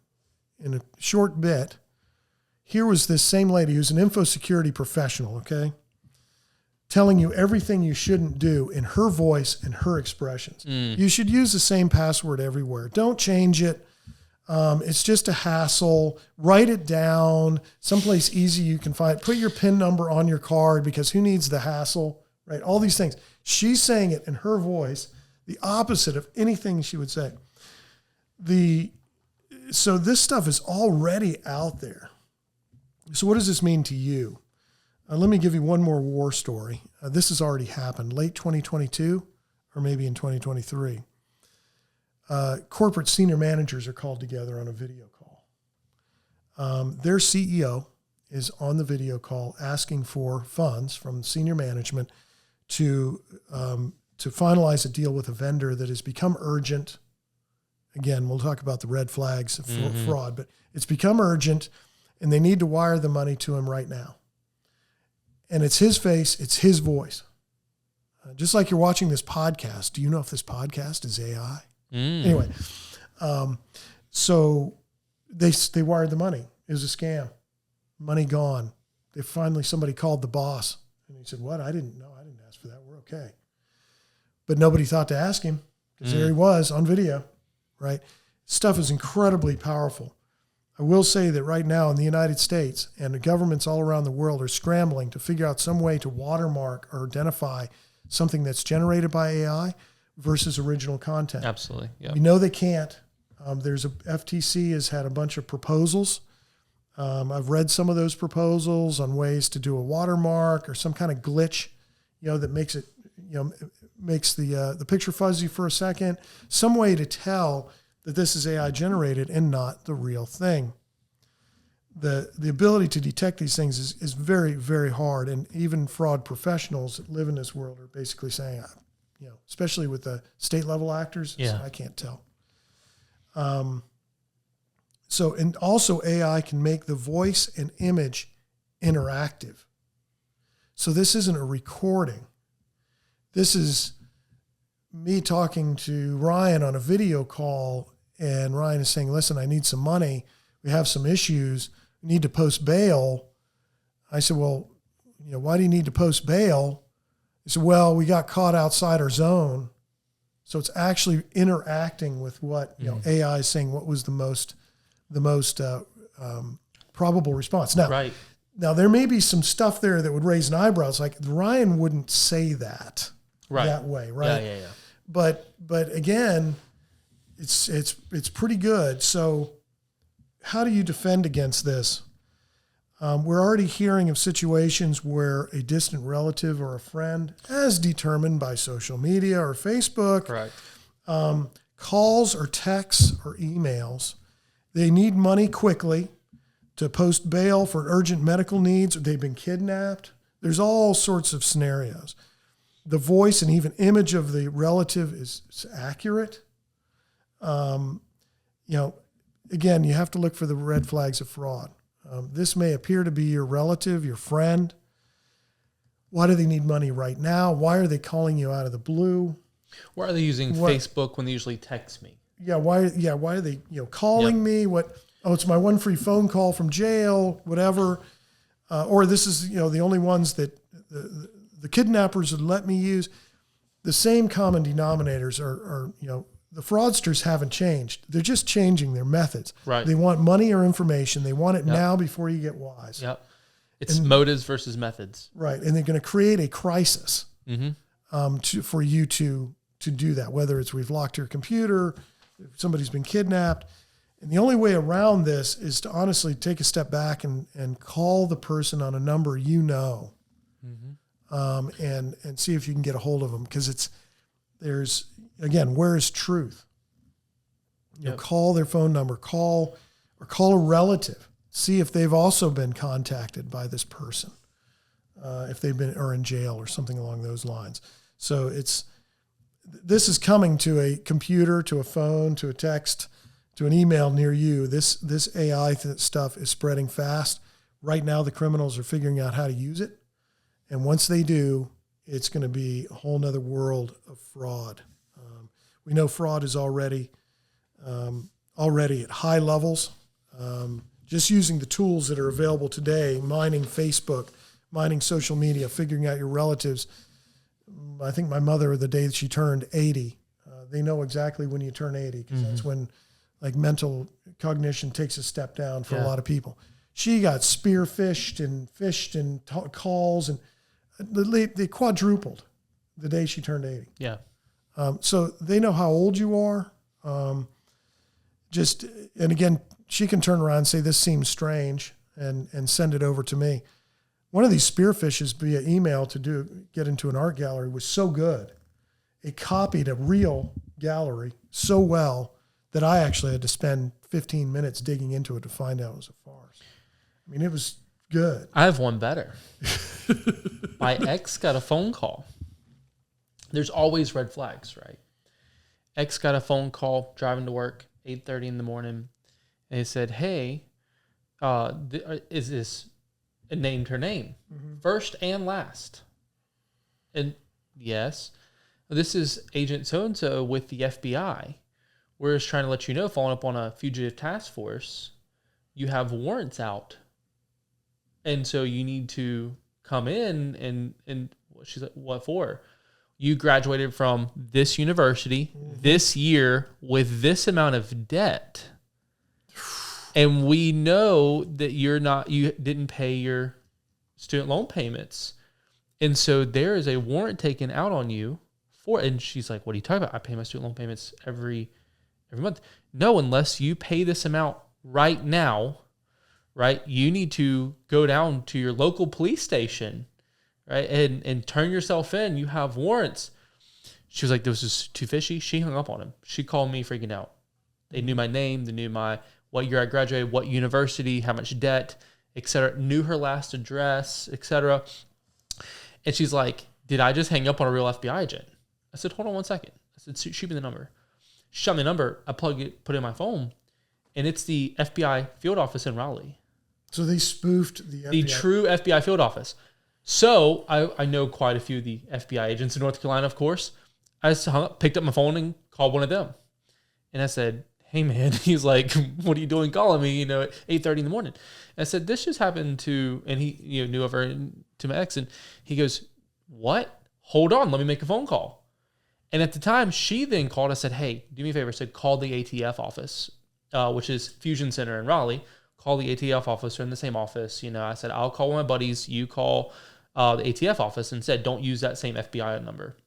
in a short bit, here was this same lady who's an info security professional, okay, telling you everything you shouldn't do in her voice and her expressions. You should use the same password everywhere. Don't change it. It's just a hassle. Write it down someplace easy you can find. Put your PIN number on your card, because who needs the hassle, right? All these things. She's saying it in her voice, the opposite of anything she would say. So this stuff is already out there. So what does this mean to you? Let me give you one more war story. This has already happened, late 2022 or maybe in 2023. Corporate senior managers are called together on a video call. Their CEO is on the video call asking for funds from senior management to finalize a deal with a vendor that has become urgent. Again, we'll talk about the red flags of fraud, but it's become urgent, and they need to wire the money to him right now. And it's his face, it's his voice. Just like you're watching this podcast. Do you know if this podcast is AI? Anyway, so they wired the money. It was a scam. Money gone. Somebody called the boss, and he said, "What? I didn't know. I didn't ask for that. We're okay." But nobody thought to ask him, because there he was on video, right? Stuff is incredibly powerful. I will say that right now in the United States and the governments all around the world are scrambling to figure out some way to watermark or identify something that's generated by AI versus original content. Absolutely. Yeah. We know they can't. FTC has had a bunch of proposals. I've read some of those proposals on ways to do a watermark or some kind of glitch, that makes it, makes the picture fuzzy for a second. Some way to tell that this is AI generated and not the real thing. The ability to detect these things is very, very hard. And even fraud professionals that live in this world are basically saying, especially with the state level actors, I can't tell. And also AI can make the voice and image interactive. So this isn't a recording. This is me talking to Ryan on a video call, and Ryan is saying, listen, I need some money. We have some issues. We need to post bail. I said, well, why do you need to post bail? He said, well, we got caught outside our zone. So it's actually interacting with what AI is saying. What was the most probable response? Now there may be some stuff there that would raise an eyebrow. It's like Ryan wouldn't say that that way, right? Yeah. But again, it's pretty good. So how do you defend against this? We're already hearing of situations where a distant relative or a friend, as determined by social media or Facebook, calls or texts or emails. They need money quickly to post bail for urgent medical needs, or they've been kidnapped. There's all sorts of scenarios. The voice and even image of the relative is accurate. Again, you have to look for the red flags of fraud. This may appear to be your relative, your friend. Why do they need money right now? Why are they calling you out of the blue? Why are they using Facebook when they usually text me? Why are they calling me? It's my one free phone call from jail, whatever. Or this is the only ones that the kidnappers would let me use. The same common denominators are the fraudsters haven't changed. They're just changing their methods. Right. They want money or information. They want it now before you get wise. Yep. It's motives versus methods. Right. And they're going to create a crisis for you to do that, whether it's we've locked your computer, if somebody's been kidnapped. And the only way around this is to honestly take a step back and call the person on a number and see if you can get a hold of them, because where is truth? Call their phone number, call a relative, see if they've also been contacted by this person, if they've been or in jail or something along those lines. So this is coming to a computer, to a phone, to a text, to an email near you. This AI stuff is spreading fast. Right now, the criminals are figuring out how to use it. And once they do, it's going to be a whole nother world of fraud. We know fraud is already at high levels. Just using the tools that are available today, mining Facebook, mining social media, figuring out your relatives. I think my mother, the day that she turned 80, they know exactly when you turn 80, because that's when mental cognition takes a step down for a lot of people. She got spearfished and calls, and they quadrupled the day she turned 80. Yeah. So they know how old you are. And again, she can turn around and say, this seems strange, and send it over to me. One of these spearfishes via email to get into an art gallery was so good. It copied a real gallery so well that I actually had to spend 15 minutes digging into it to find out it was a farce. I mean, it was good. I have one better. My ex got a phone call. There's always red flags, right? Ex got a phone call driving to work, 8:30 in the morning, and he said, hey, is this... It named her name, first and last. And yes, this is Agent so-and-so with the FBI. We're just trying to let you know, following up on a fugitive task force, you have warrants out. And so you need to come in and she's like, what for? You graduated from this university this year with this amount of debt. And we know that you didn't pay your student loan payments. And so there is a warrant taken out on you and she's like, what are you talking about? I pay my student loan payments every month. No, unless you pay this amount right now, right? You need to go down to your local police station, right? And turn yourself in. You have warrants. She was like, this is too fishy. She hung up on him. She called me freaking out. They knew my name. They knew what year I graduated, what university, how much debt, etc. Knew her last address, etc. And she's like, did I just hang up on a real FBI agent? I said, hold on 1 second. I said, shoot me the number. She shot me the number. I put it in my phone, and it's the FBI field office in Raleigh. So they spoofed the FBI. The true FBI field office. So I know quite a few of the FBI agents in North Carolina, of course. I just hung up, picked up my phone and called one of them. And I said, hey, man. He's like, what are you doing calling me, at 8:30 in the morning? And I said, this just happened to, and he knew of her, to my ex. And he goes, what? Hold on. Let me make a phone call. And at the time, she then called. I said, hey, do me a favor. I said, call the ATF office, which is Fusion Center in Raleigh. Call the ATF office. They're in the same office. I said, I'll call one of my buddies. You call the ATF office, and said, don't use that same FBI number.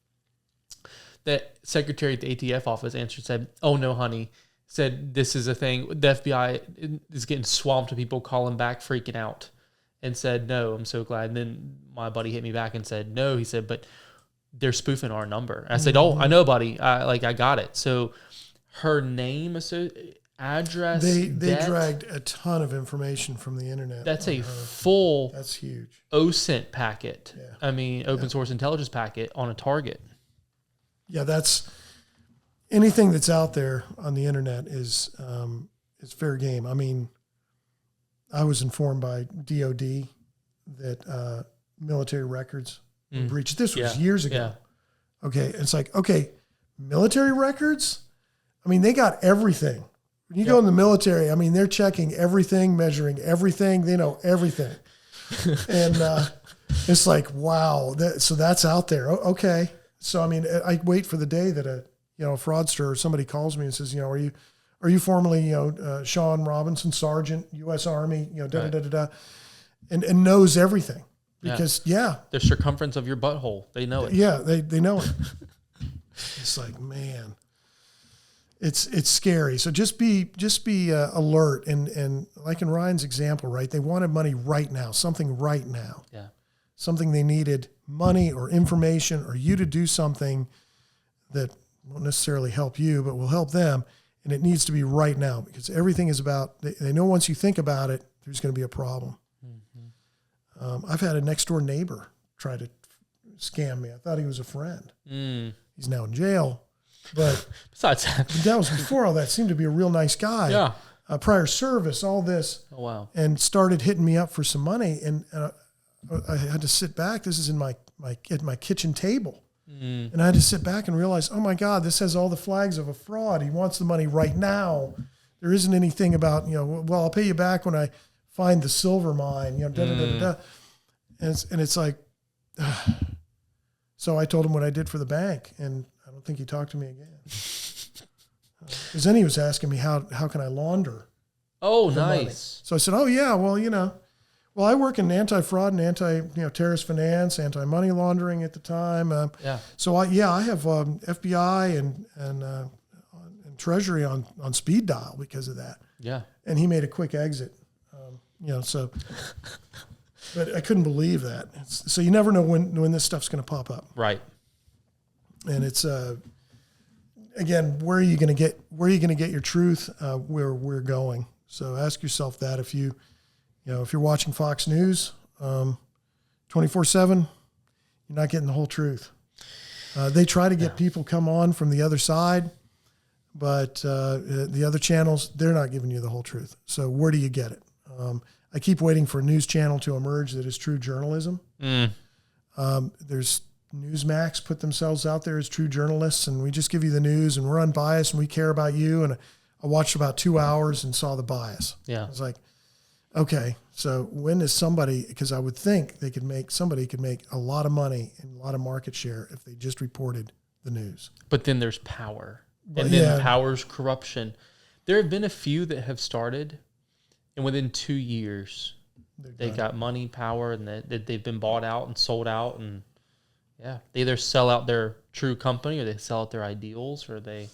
The secretary at the ATF office answered, said, oh, no, honey. Said, this is a thing. The FBI is getting swamped with people calling back, freaking out. And said, no, I'm so glad. And then my buddy hit me back and said, no. He said, but they're spoofing our number. And I said, oh, I know, buddy. I got it. So her name, address, they dragged a ton of information from the internet. That's a full that's huge OSINT packet. Yeah. I mean, open source intelligence packet on a target. Yeah, that's anything that's out there on the internet is fair game. I mean, I was informed by DOD that military records were breached. This was years ago. Yeah. Okay, it's like, okay, military records? I mean, they got everything. When you go in the military, I mean, they're checking everything, measuring everything. They know everything. And it's like, wow. So that's out there. Okay. So, I mean, I wait for the day that a fraudster or somebody calls me and says, are you formerly, Shawn Robinson, Sergeant, U.S. Army, and knows everything. Because, the circumference of your butthole, they know it. Yeah, they know it. It's like, man. It's scary. So just be alert and like in Ryan's example, right? They wanted money right now, something right now. Yeah. Something they needed, money or information or you to do something that won't necessarily help you, but will help them. And it needs to be right now because everything is about, they know once you think about it, there's going to be a problem. Mm-hmm. I've had a next door neighbor try to scam me. I thought he was a friend. He's now in jail. But besides that was before all that. Seemed to be a real nice guy. Yeah. Prior service, all this. Oh, wow. And started hitting me up for some money. And I had to sit back. This is in at my kitchen table. And I had to sit back and realize, oh my God, this has all the flags of a fraud. He wants the money right now. There isn't anything about, well, I'll pay you back when I find the silver mine, And it's like, so I told him what I did for the bank, and I don't think he talked to me again. Because then he was asking me how can I launder? Oh, nice. Money. So I said, oh yeah, well, I work in anti-fraud and terrorist finance, anti-money laundering at the time. So I have FBI and Treasury on speed dial because of that. Yeah. And he made a quick exit. So. But I couldn't believe that. So you never know when this stuff's going to pop up. Right. And it's again, where are you going to get your truth? Where we're going. So ask yourself that if you're watching Fox News 24/7, you're not getting the whole truth. They try to get people come on from the other side, but the other channels, they're not giving you the whole truth. So where do you get it? I keep waiting for a news channel to emerge that is true journalism. There's Newsmax put themselves out there as true journalists, and we just give you the news, and we're unbiased, and we care about you. And I watched about 2 hours and saw the bias. Yeah. I was like, okay, so when is somebody, because I would think somebody could make a lot of money and a lot of market share if they just reported the news. But then there's power. And then power's corruption. There have been a few that have started. And within 2 years, they got money, power, and they've been bought out and sold out. And yeah, they either sell out their true company or they sell out their ideals or they.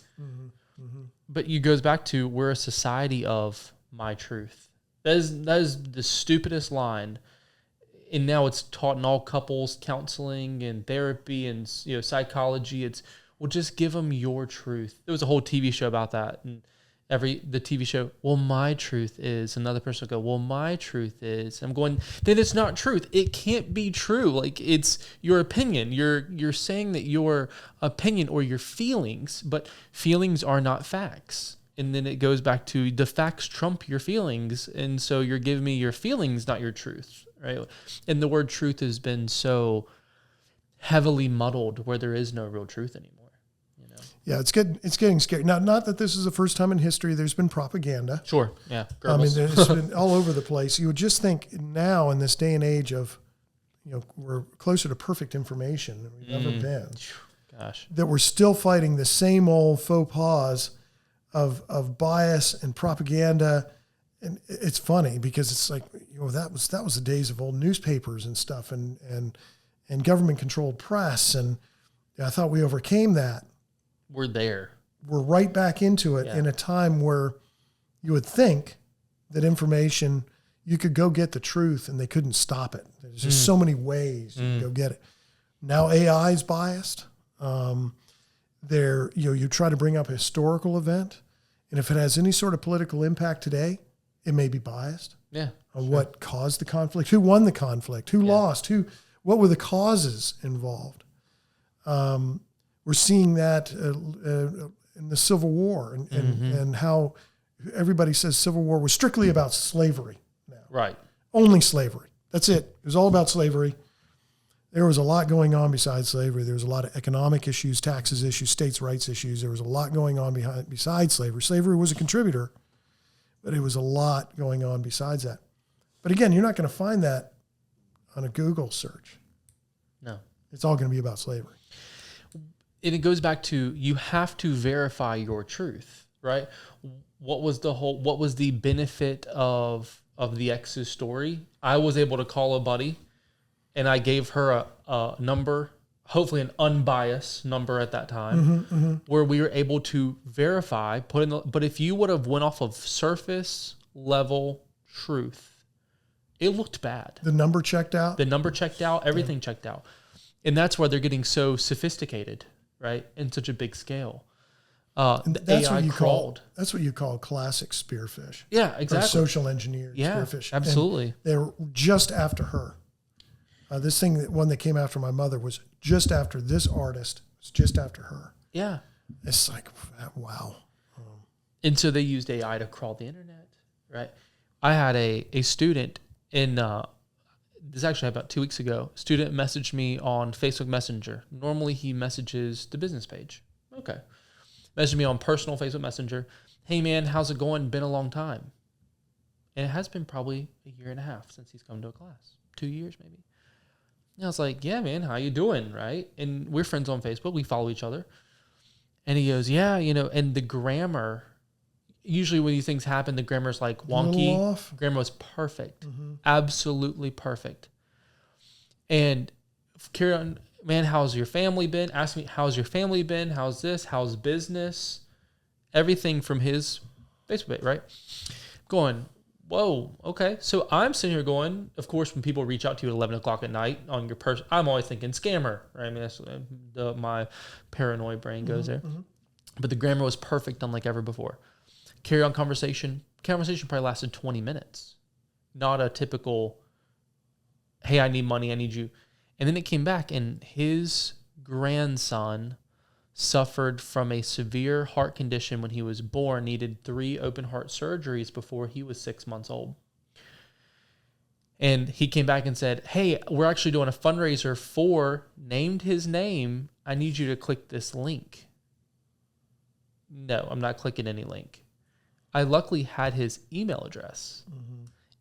But it goes back to we're a society of my truth. That is the stupidest line. And now it's taught in all couples counseling and therapy and psychology. It's, well, just give them your truth. There was a whole TV show about that. And the TV show, well, my truth is, another person will go, well, my truth is. I'm going, then it's not truth. It can't be true. Like, it's your opinion. You're saying that your opinion or your feelings, but feelings are not facts. And then it goes back to the facts trump your feelings. And so you're giving me your feelings, not your truth, right? And the word truth has been so heavily muddled where there is no real truth anymore. Yeah, it's getting scary. Now, not that this is the first time in history there's been propaganda. Sure, yeah. I mean, it's been all over the place. You would just think now in this day and age of, we're closer to perfect information than we've ever been. Gosh. That we're still fighting the same old faux pas of bias and propaganda. And it's funny because it's like, that was the days of old newspapers and stuff and government controlled press. And I thought we overcame that. We're there. We're right back into it in a time where you would think that information, you could go get the truth and they couldn't stop it. There's just so many ways you can go get it. Now AI is biased. You try to bring up a historical event, and if it has any sort of political impact today, it may be biased. Yeah. On what caused the conflict, who won the conflict, who lost, what were the causes involved. We're seeing that in the Civil War and how everybody says Civil War was strictly about slavery now. Right. Only slavery. That's it. It was all about slavery. There was a lot going on besides slavery. There was a lot of economic issues, taxes issues, states' rights issues. There was a lot going on besides slavery. Slavery was a contributor, but it was a lot going on besides that. But again, you're not going to find that on a Google search. No. It's all going to be about slavery. And it goes back to, you have to verify your truth, right? What was the benefit of the ex's story? I was able to call a buddy and I gave her a number, hopefully an unbiased number at that time, where we were able to verify, but if you would have went off of surface level truth, it looked bad. The number checked out? The number checked out, everything checked out. And that's why they're getting so sophisticated, right? In such a big scale. That's AI crawled. That's what you call classic spearfish. Yeah, exactly. Or social engineered spearfish. Absolutely. And they're just after her. This one that came after my mother was just after this artist. It was just after her. Yeah. It's like, wow. And so they used AI to crawl the internet, right? I had a student in, this actually about 2 weeks ago, student messaged me on Facebook Messenger. Normally he messages the business page. Okay. Messaged me on personal Facebook Messenger. Hey man, how's it going? Been a long time. And it has been probably a year and a half since he's come to a class. 2 years maybe. And I was like, yeah, man, how you doing, right? And we're friends on Facebook. We follow each other. And he goes, yeah, and the grammar, usually when these things happen, the grammar's like wonky. Off. Grammar was perfect. Absolutely perfect. And carry on, man, how's your family been? Ask me, how's your family been? How's this? How's business? Everything from his Facebook, right? Going, whoa, okay. So I'm sitting here going, of course, when people reach out to you at 11 o'clock at night on your person, I'm always thinking scammer, right? I mean, that's my paranoid brain goes there. But the grammar was perfect, unlike ever before. Carry on conversation. Conversation probably lasted 20 minutes. Not a typical, hey, I need money, I need you. And then it came back, and his grandson suffered from a severe heart condition when he was born, needed 3 open heart surgeries before he was 6 months old. And he came back and said, hey, we're actually doing a fundraiser for, named his name, I need you to click this link. No, I'm not clicking any link. I luckily had his email address.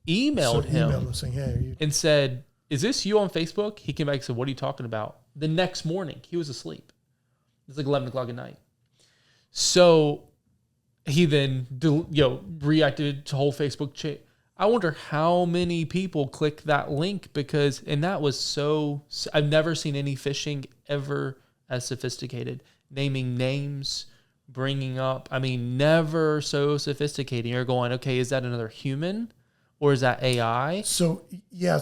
Emailed him saying, hey, and said, is this you on Facebook? He came back and said, what are you talking about? The next morning, he was asleep. It was like 11 o'clock at night. So he then reactivated to whole Facebook chat. I wonder how many people click that link and that was I've never seen any phishing ever as sophisticated. Naming names, bringing up, never so sophisticated. You're going, okay, is that another human or is that AI? So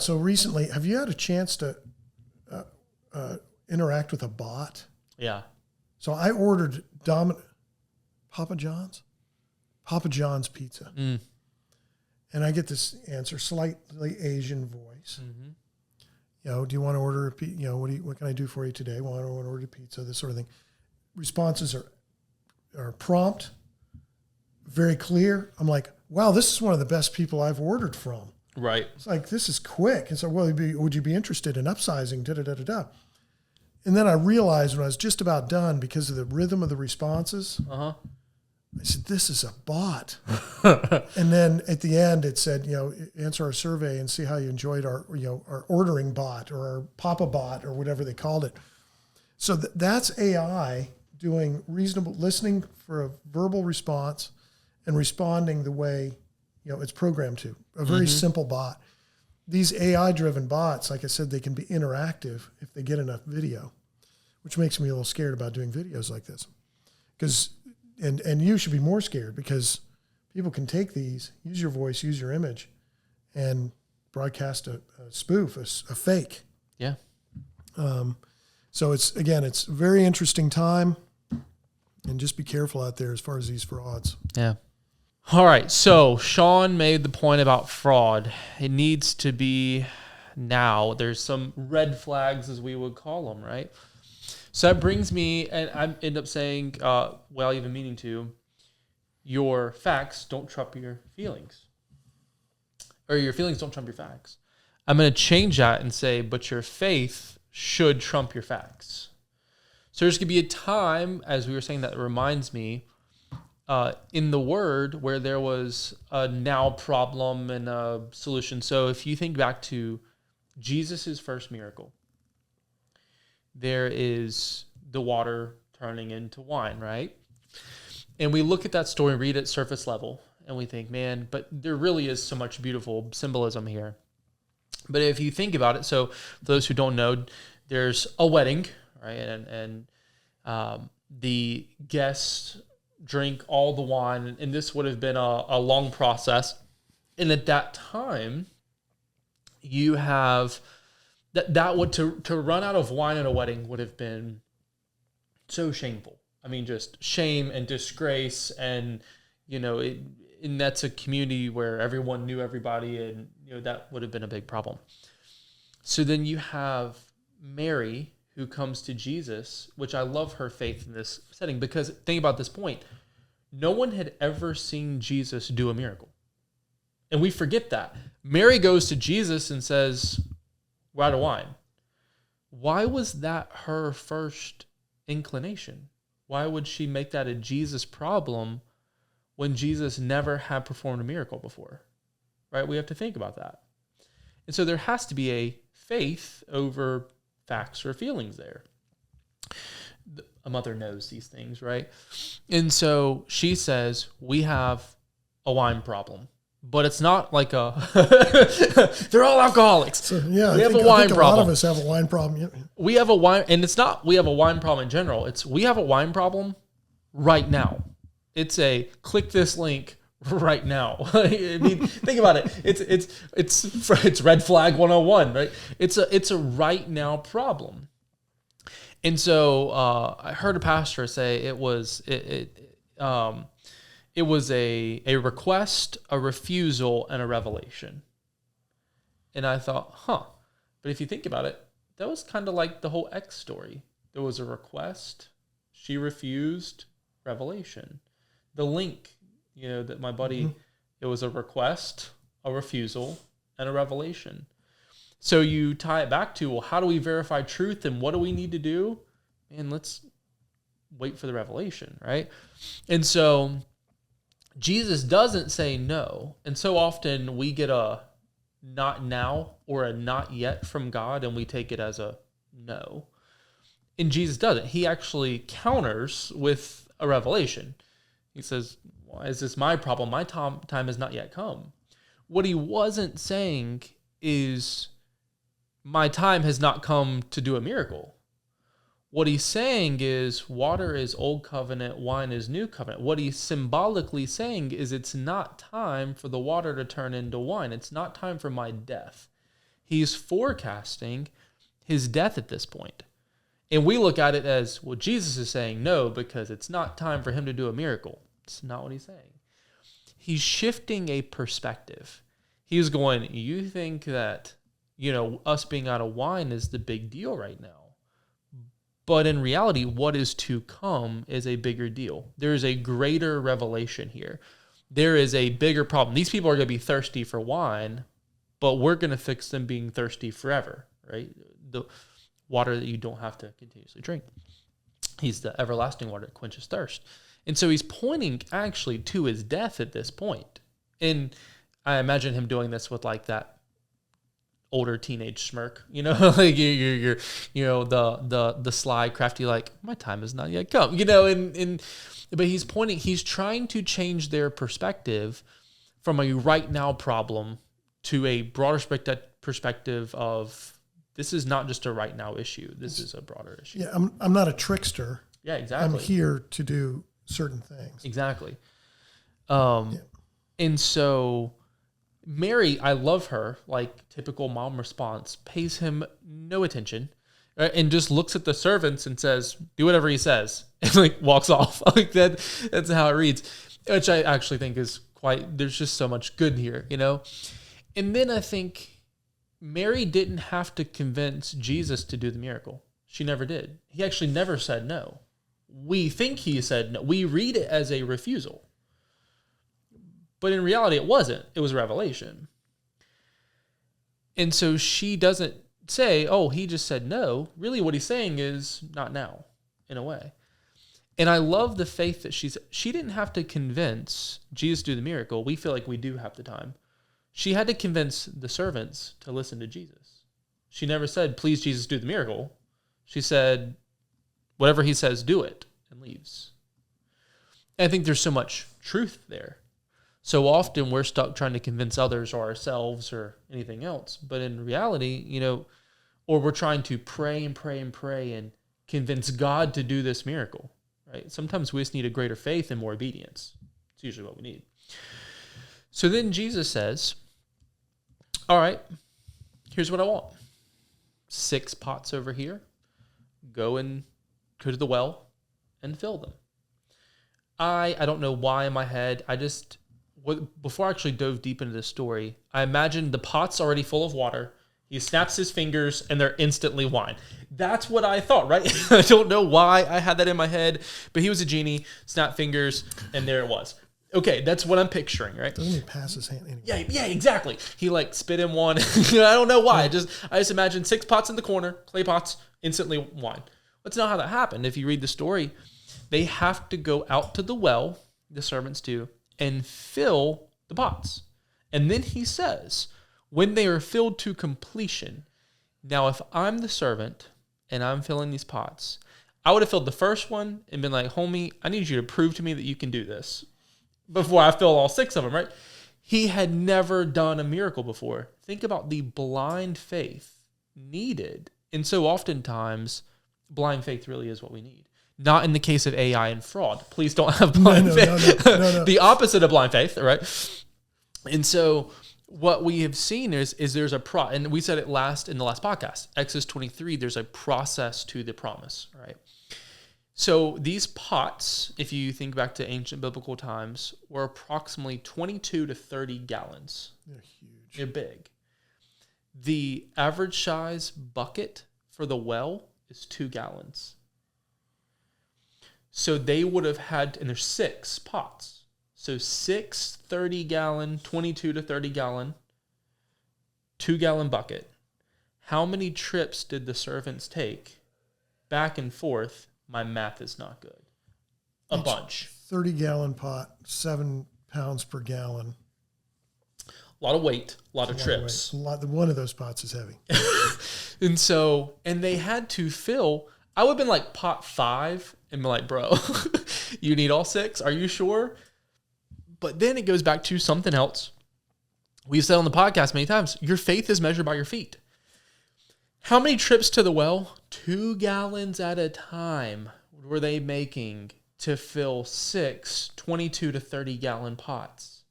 recently, have you had a chance to interact with a bot? Yeah. So I ordered Papa John's pizza. And I get this answer, slightly Asian voice. Mm-hmm. Do you want to order what can I do for you today? Well, I want to order pizza, this sort of thing. Responses are prompt, very clear. I'm like, wow, this is one of the best people I've ordered from. Right. It's like, this is quick. And so, well, would you be interested in upsizing? Da-da-da-da-da. And then I realized when I was just about done, because of the rhythm of the responses, I said, this is a bot. And then at the end, it said, answer our survey and see how you enjoyed our ordering bot or our Papa bot or whatever they called it. So that's AI doing reasonable, listening for a verbal response and responding the way, it's programmed to. A very simple bot. These AI-driven bots, like I said, they can be interactive if they get enough video, which makes me a little scared about doing videos like this. And you should be more scared because people can take these, use your voice, use your image, and broadcast a spoof, a fake. Yeah. So it's a very interesting time, and just be careful out there as far as these frauds. Yeah. All right. So Shawn made the point about fraud. It needs to be now. There's some red flags, as we would call them, right? So that brings me, and I end up saying, even meaning to, your facts don't trump your feelings. Or your feelings don't trump your facts. I'm going to change that and say, but your faith should trump your facts. So there's going to be a time, as we were saying, that reminds me, in the Word where there was a now problem and a solution. So if you think back to Jesus' first miracle, there is the water turning into wine, right? And we look at that story, read it surface level, and we think, man, but there really is so much beautiful symbolism here. But if you think about it, so for those who don't know, there's a wedding, right? And the guests drink all the wine, and this would have been a long process. And at that time, you have... That would to run out of wine at a wedding would have been so shameful. Just shame and disgrace, and and that's a community where everyone knew everybody, and that would have been a big problem. So then you have Mary who comes to Jesus, which I love her faith in this setting, because think about this point: no one had ever seen Jesus do a miracle, and we forget that. Mary goes to Jesus and says, we're out of wine. Why was that her first inclination? Why would she make that a Jesus problem when Jesus never had performed a miracle before? Right? We have to think about that. And so there has to be a faith over facts or feelings there. A mother knows these things, right? And so she says, we have a wine problem. But it's not like they're all alcoholics. So, yeah, we have a wine problem. A lot of us have a wine problem. Yeah. We have a wine, and it's not we have a wine problem in general. It's we have a wine problem right now. It's a click this link right now. Think about it. It's red flag 101, right? It's a right now problem. And so I heard a pastor say it was a request, a refusal, and a revelation. And I thought, but if you think about it, that was kind of like the whole X story. There was a request, she refused, revelation. The link, that my buddy, it was a request, a refusal, and a revelation. So you tie it back to, well, how do we verify truth and what do we need to do? And let's wait for the revelation, right? And so Jesus doesn't say no. And so often we get a not now or a not yet from God, and we take it as a no. And Jesus doesn't. He actually counters with a revelation. He says, why is this my problem? My time has not yet come. What he wasn't saying is, my time has not come to do a miracle. What he's saying is, water is old covenant, wine is new covenant. What he's symbolically saying is, it's not time for the water to turn into wine. It's not time for my death. He's forecasting his death at this point. And we look at it as, well, Jesus is saying no, because it's not time for him to do a miracle. It's not what he's saying. He's shifting a perspective. He's going, you think that, us being out of wine is the big deal right now. But in reality, what is to come is a bigger deal. There is a greater revelation here. There is a bigger problem. These people are going to be thirsty for wine, but we're going to fix them being thirsty forever, right? The water that you don't have to continuously drink. He's the everlasting water that quenches thirst. And so he's pointing actually to his death at this point. And I imagine him doing this with like that older teenage smirk, like you're the sly, crafty, like, my time has not yet come, but he's trying to change their perspective from a right now problem to a broader perspective of, this is not just a right now issue. This is a broader issue. Yeah. I'm not a trickster. Yeah, exactly. I'm here to do certain things. Exactly. And so Mary, I love her, like typical mom response, pays him no attention, right? And just looks at the servants and says, do whatever he says, and like walks off. Like that's how it reads, which I actually think is there's just so much good here, And then I think Mary didn't have to convince Jesus to do the miracle. She never did. He actually never said no. We think he said no. We read it as a refusal. But in reality, it wasn't. It was a revelation. And so she doesn't say, oh, he just said no. Really what he's saying is, not now, in a way. And I love the faith that she didn't have to convince Jesus to do the miracle. We feel like we do half the time. She had to convince the servants to listen to Jesus. She never said, please, Jesus, do the miracle. She said, whatever he says, do it, and leaves. And I think there's so much truth there. So often we're stuck trying to convince others or ourselves or anything else. But in reality, or we're trying to pray and pray and pray and convince God to do this miracle, right? Sometimes we just need a greater faith and more obedience. It's usually what we need. So then Jesus says, all right, here's what I want. 6 pots over here. Go to the well and fill them. I don't know why in my head, before I actually dove deep into this story, I imagined the pot's already full of water. He snaps his fingers and they're instantly wine. That's what I thought, right? I don't know why I had that in my head, but he was a genie, snap fingers, and there it was. Okay, that's what I'm picturing, right? Doesn't he pass his hand anyway? Yeah, exactly. He like spit in one. I don't know why. I just imagined 6 pots in the corner, clay pots, instantly wine. That's not how that happened. If you read the story, they have to go out to the well, the servants do, and fill the pots. And then he says, when they are filled to completion, now if I'm the servant and I'm filling these pots, I would have filled the first one and been like, homie, I need you to prove to me that you can do this before I fill all 6 of them, right? He had never done a miracle before. Think about the blind faith needed. And so oftentimes, blind faith really is what we need. Not in the case of AI and fraud. Please don't have blind faith. No. The opposite of blind faith, right? And so what we have seen is there's and we said it in the last podcast, Exodus 23, there's a process to the promise, right? So these pots, if you think back to ancient biblical times, were approximately 22 to 30 gallons. They're huge. They're big. The average size bucket for the well is 2 gallons. So they would have had, and there's 6 pots. So 6 30-gallon, 22 to 30-gallon, 2-gallon bucket. How many trips did the servants take back and forth? My math is not good. A bunch. 30-gallon pot, 7 pounds per gallon. A lot of weight, a lot of trips. One of those pots is heavy. And they had to fill. I would have been like pot 5 and be like, bro, you need all 6? Are you sure? But then it goes back to something else. we've said on the podcast many times, your faith is measured by your feet. How many trips to the well? 2 gallons at a time were they making to fill 6 22 to 30 gallon pots.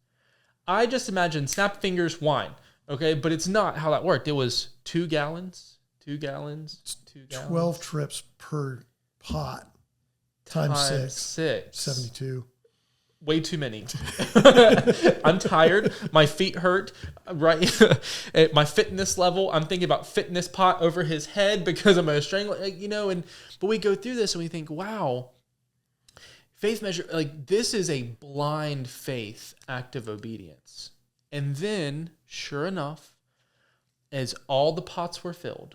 I just imagine snap fingers wine, okay? But it's not how that worked. It was 2 gallons, 2 gallons, 2 gallons. 12 trips per pot times 6. 72. Way too many. I'm tired. My feet hurt. Right. At my fitness level, I'm thinking about fitness pot over his head because I'm a strangle, but we go through this and we think, wow, faith measure, like this is a blind faith act of obedience. And then, sure enough, as all the pots were filled,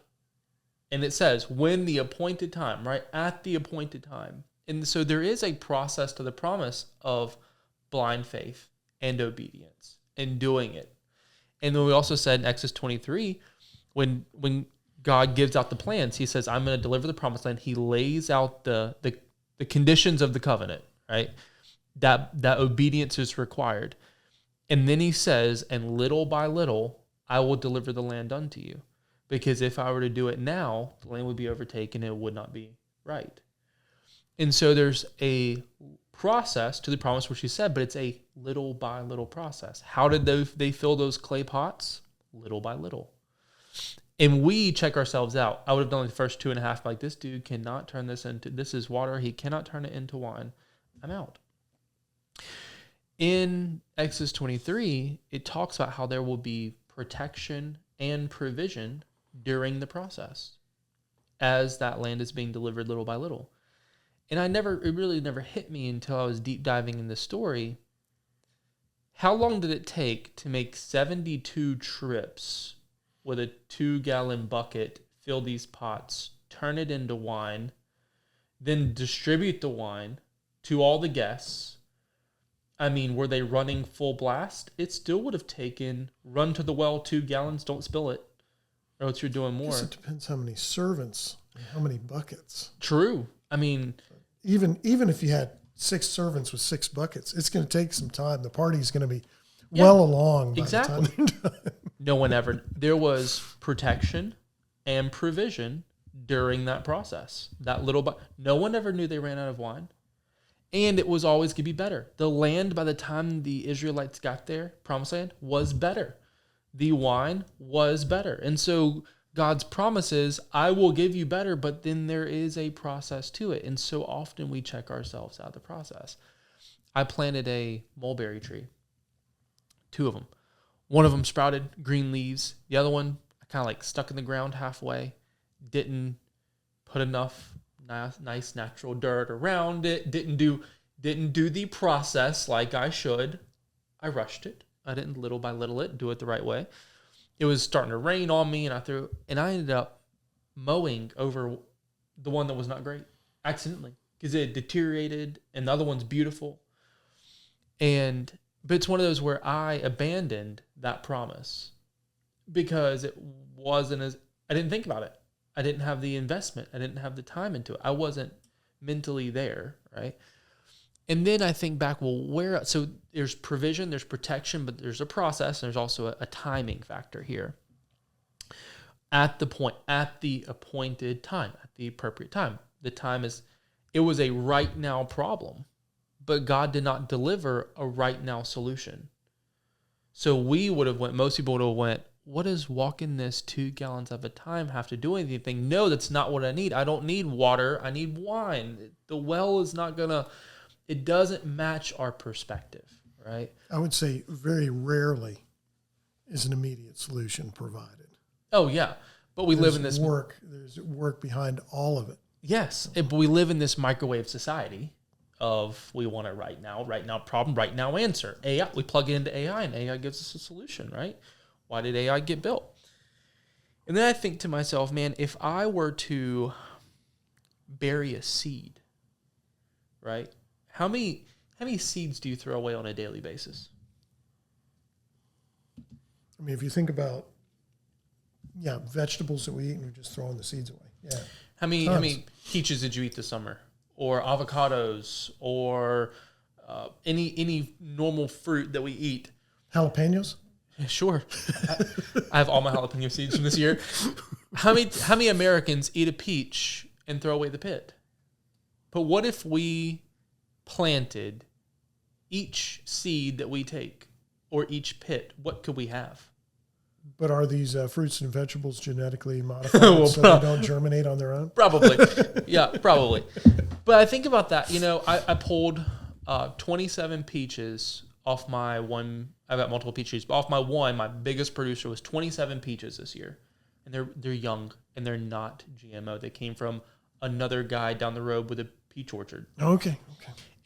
and it says, when the appointed time, right? At the appointed time. And so there is a process to the promise of blind faith and obedience and doing it. And then we also said in Exodus 23, when God gives out the plans, he says, I'm going to deliver the promised land. He lays out the conditions of the covenant, right? That obedience is required. And then he says, and little by little, I will deliver the land unto you. Because if I were to do it now, the land would be overtaken and it would not be right. And so there's a process to the promise which he said, but it's a little by little process. How did they fill those clay pots? Little by little. And we check ourselves out. I would have done like the first 2.5, like this dude cannot turn this is water. He cannot turn it into wine. I'm out. In Exodus 23, it talks about how there will be protection and provision during the process as that land is being delivered little by little. And it really never hit me until I was deep diving in this story. How long did it take to make 72 trips with a 2-gallon bucket, fill these pots, turn it into wine, then distribute the wine to all the guests? I mean, were they running full blast? It still would have taken, run to the well, 2 gallons, don't spill it, or else you're doing more. I guess it depends how many servants and how many buckets. True. I mean, even if you had 6 servants with 6 buckets, it's going to take some time. The party's going to be well along by the time they're done. No one ever. There was protection and provision during that process. No one ever knew they ran out of wine. And it was always going to be better. The land, by the time the Israelites got there, promised land, was better. The wine was better. And so God's promise is, I will give you better, but then there is a process to it. And so often we check ourselves out of the process. I planted a mulberry tree, 2 of them. One of them sprouted green leaves. The other one, I kind of like stuck in the ground halfway, didn't put enough nice natural dirt around it, didn't do the process like I should. I rushed it. I didn't little by little do it the right way. It was starting to rain on me, and I ended up mowing over the one that was not great accidentally because it deteriorated, and the other one's beautiful. But it's one of those where I abandoned that promise because it wasn't I didn't think about it. I didn't have the investment. I didn't have the time into it. I wasn't mentally there, right? And then I think back, so there's provision, there's protection, but there's a process, and there's also a timing factor here. At the appointed time, at the appropriate time. It was a right now problem, but God did not deliver a right now solution. So most people would have went, what does walking this 2 gallons at a time have to do with anything? No, that's not what I need. I don't need water. I need wine. The well is not it doesn't match our perspective, right? I would say very rarely is an immediate solution provided. Oh, yeah. But live in this work. There's work behind all of it. Yes. But we live in this microwave society of we want a right now problem, right now answer. AI, we plug it into AI and AI gives us a solution, right? Why did AI get built? And then I think to myself, man, if I were to bury a seed, right? How many seeds do you throw away on a daily basis? I mean, if you think about, vegetables that we eat and we're just throwing the seeds away. Yeah. How many peaches did you eat this summer? Or avocados? Or any normal fruit that we eat? Jalapenos? Sure. I have all my jalapeno seeds from this year. How many Americans eat a peach and throw away the pit? But what if we planted each seed that we take or each pit? What could we have? But are these fruits and vegetables genetically modified so they don't germinate on their own? Probably. Yeah, probably. But I think about that. I pulled 27 peaches off my one. I've got multiple peach trees, but off my one, my biggest producer was 27 peaches this year. And they're young, and they're not GMO. They came from another guy down the road with a peach orchard. Okay.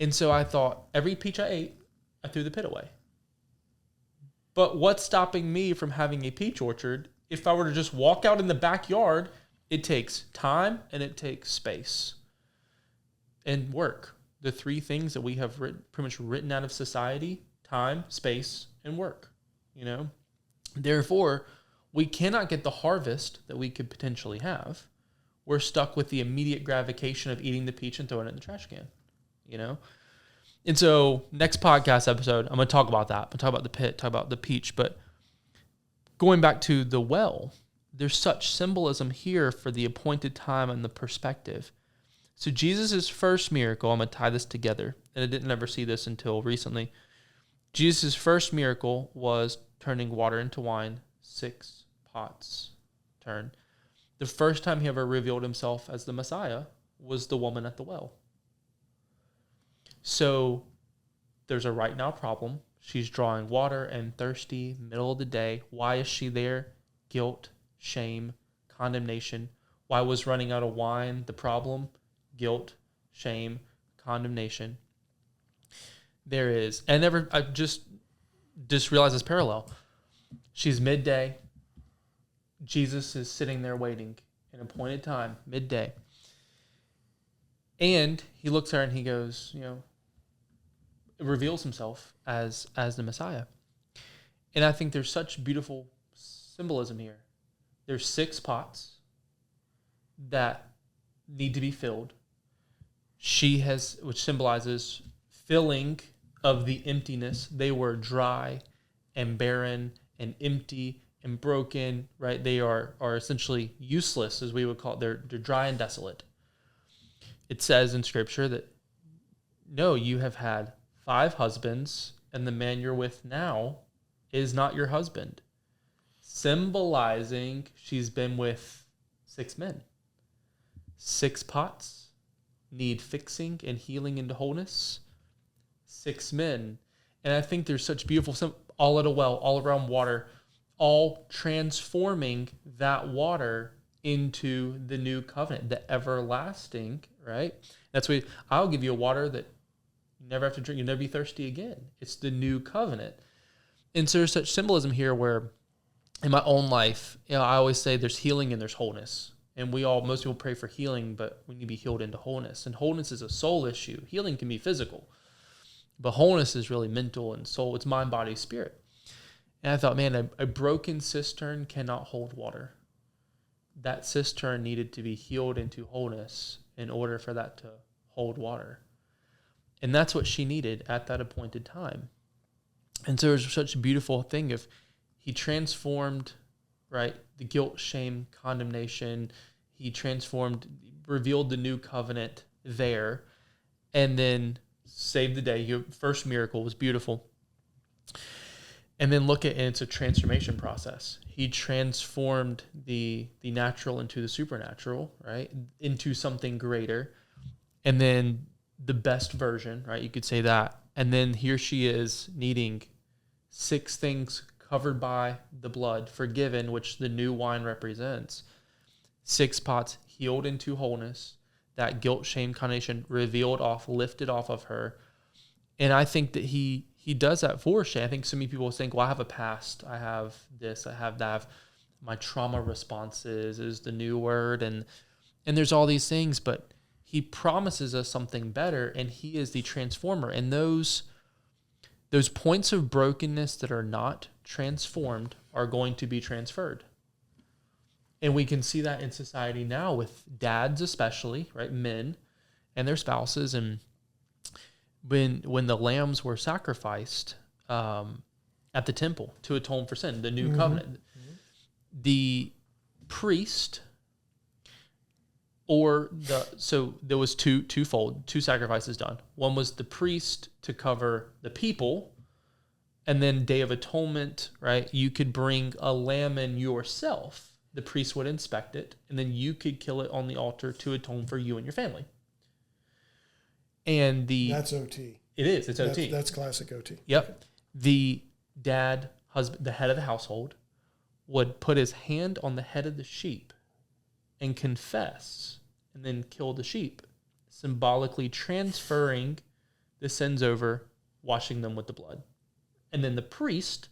And so I thought, every peach I ate, I threw the pit away. But what's stopping me from having a peach orchard? If I were to just walk out in the backyard, it takes time and it takes space and work. The three things that we have pretty much written out of society: time, space, and work. Therefore, we cannot get the harvest that we could potentially have. We're stuck with the immediate gratification of eating the peach and throwing it in the trash can. And so next podcast episode, I'm going to talk about that. I'm going to talk about the pit, talk about the peach. But going back to the well, there's such symbolism here for the appointed time and the perspective. So Jesus' first miracle, I'm going to tie this together, and I didn't ever see this until recently. Jesus' first miracle was turning water into wine, 6 pots turned. The first time he ever revealed himself as the Messiah was the woman at the well. So there's a right now problem. She's drawing water and thirsty, middle of the day. Why is she there? Guilt, shame, condemnation. Why was running out of wine the problem? Guilt, shame, condemnation. There is, and I just realized this parallel. She's midday. Jesus is sitting there waiting, an appointed time, midday. And he looks at her and he goes, reveals himself as the Messiah. And I think there's such beautiful symbolism here. There's 6 pots that need to be filled. Which symbolizes filling of the emptiness. They were dry and barren and empty and broken, right? They are essentially useless, as we would call it. They're dry and desolate. It says in Scripture that, no, you have had 5 husbands, and the man you're with now is not your husband. Symbolizing she's been with 6 men. 6 pots need fixing and healing into wholeness. 6 men. And I think there's such beautiful, all at a well, all around water, all transforming that water into the new covenant, the everlasting, right? That's why I'll give you a water that you never have to drink, you'll never be thirsty again. It's the new covenant. And so there's such symbolism here where in my own life, I always say there's healing and there's wholeness. And most people pray for healing, but we need to be healed into wholeness. And wholeness is a soul issue. Healing can be physical, but wholeness is really mental and soul. It's mind, body, spirit. And I thought, man, a broken cistern cannot hold water. That cistern needed to be healed into wholeness in order for that to hold water. And that's what she needed at that appointed time. And so there's such a beautiful thing of he transformed, right, the guilt, shame, condemnation. He revealed the new covenant there, and then saved the day. Your first miracle was beautiful. And then and it's a transformation process. He transformed the natural into the supernatural, right? Into something greater. And then the best version, right? You could say that. And then here she is needing 6 things covered by the blood, forgiven, which the new wine represents. 6 pots healed into wholeness. That guilt, shame, condemnation lifted off of her. And I think that he does that for Shay. I think so many people think, well, I have a past. I have this. I have that. My trauma responses is the new word. And there's all these things, but he promises us something better, and he is the transformer. And those points of brokenness that are not transformed are going to be transferred. And we can see that in society now with dads especially, right? Men and their spouses. And when the lambs were sacrificed, at the temple to atone for sin, the new covenant. The priest so there was twofold, two sacrifices done. One was the priest to cover the people, and then Day of Atonement, right? You could bring a lamb in yourself. The priest would inspect it, and then you could kill it on the altar to atone for you and your family. And that's OT. It is. It's OT. That's classic OT. Yep. Okay. The husband, the head of the household, would put his hand on the head of the sheep and confess, and then kill the sheep, symbolically transferring the sins over, washing them with the blood. And then the priest,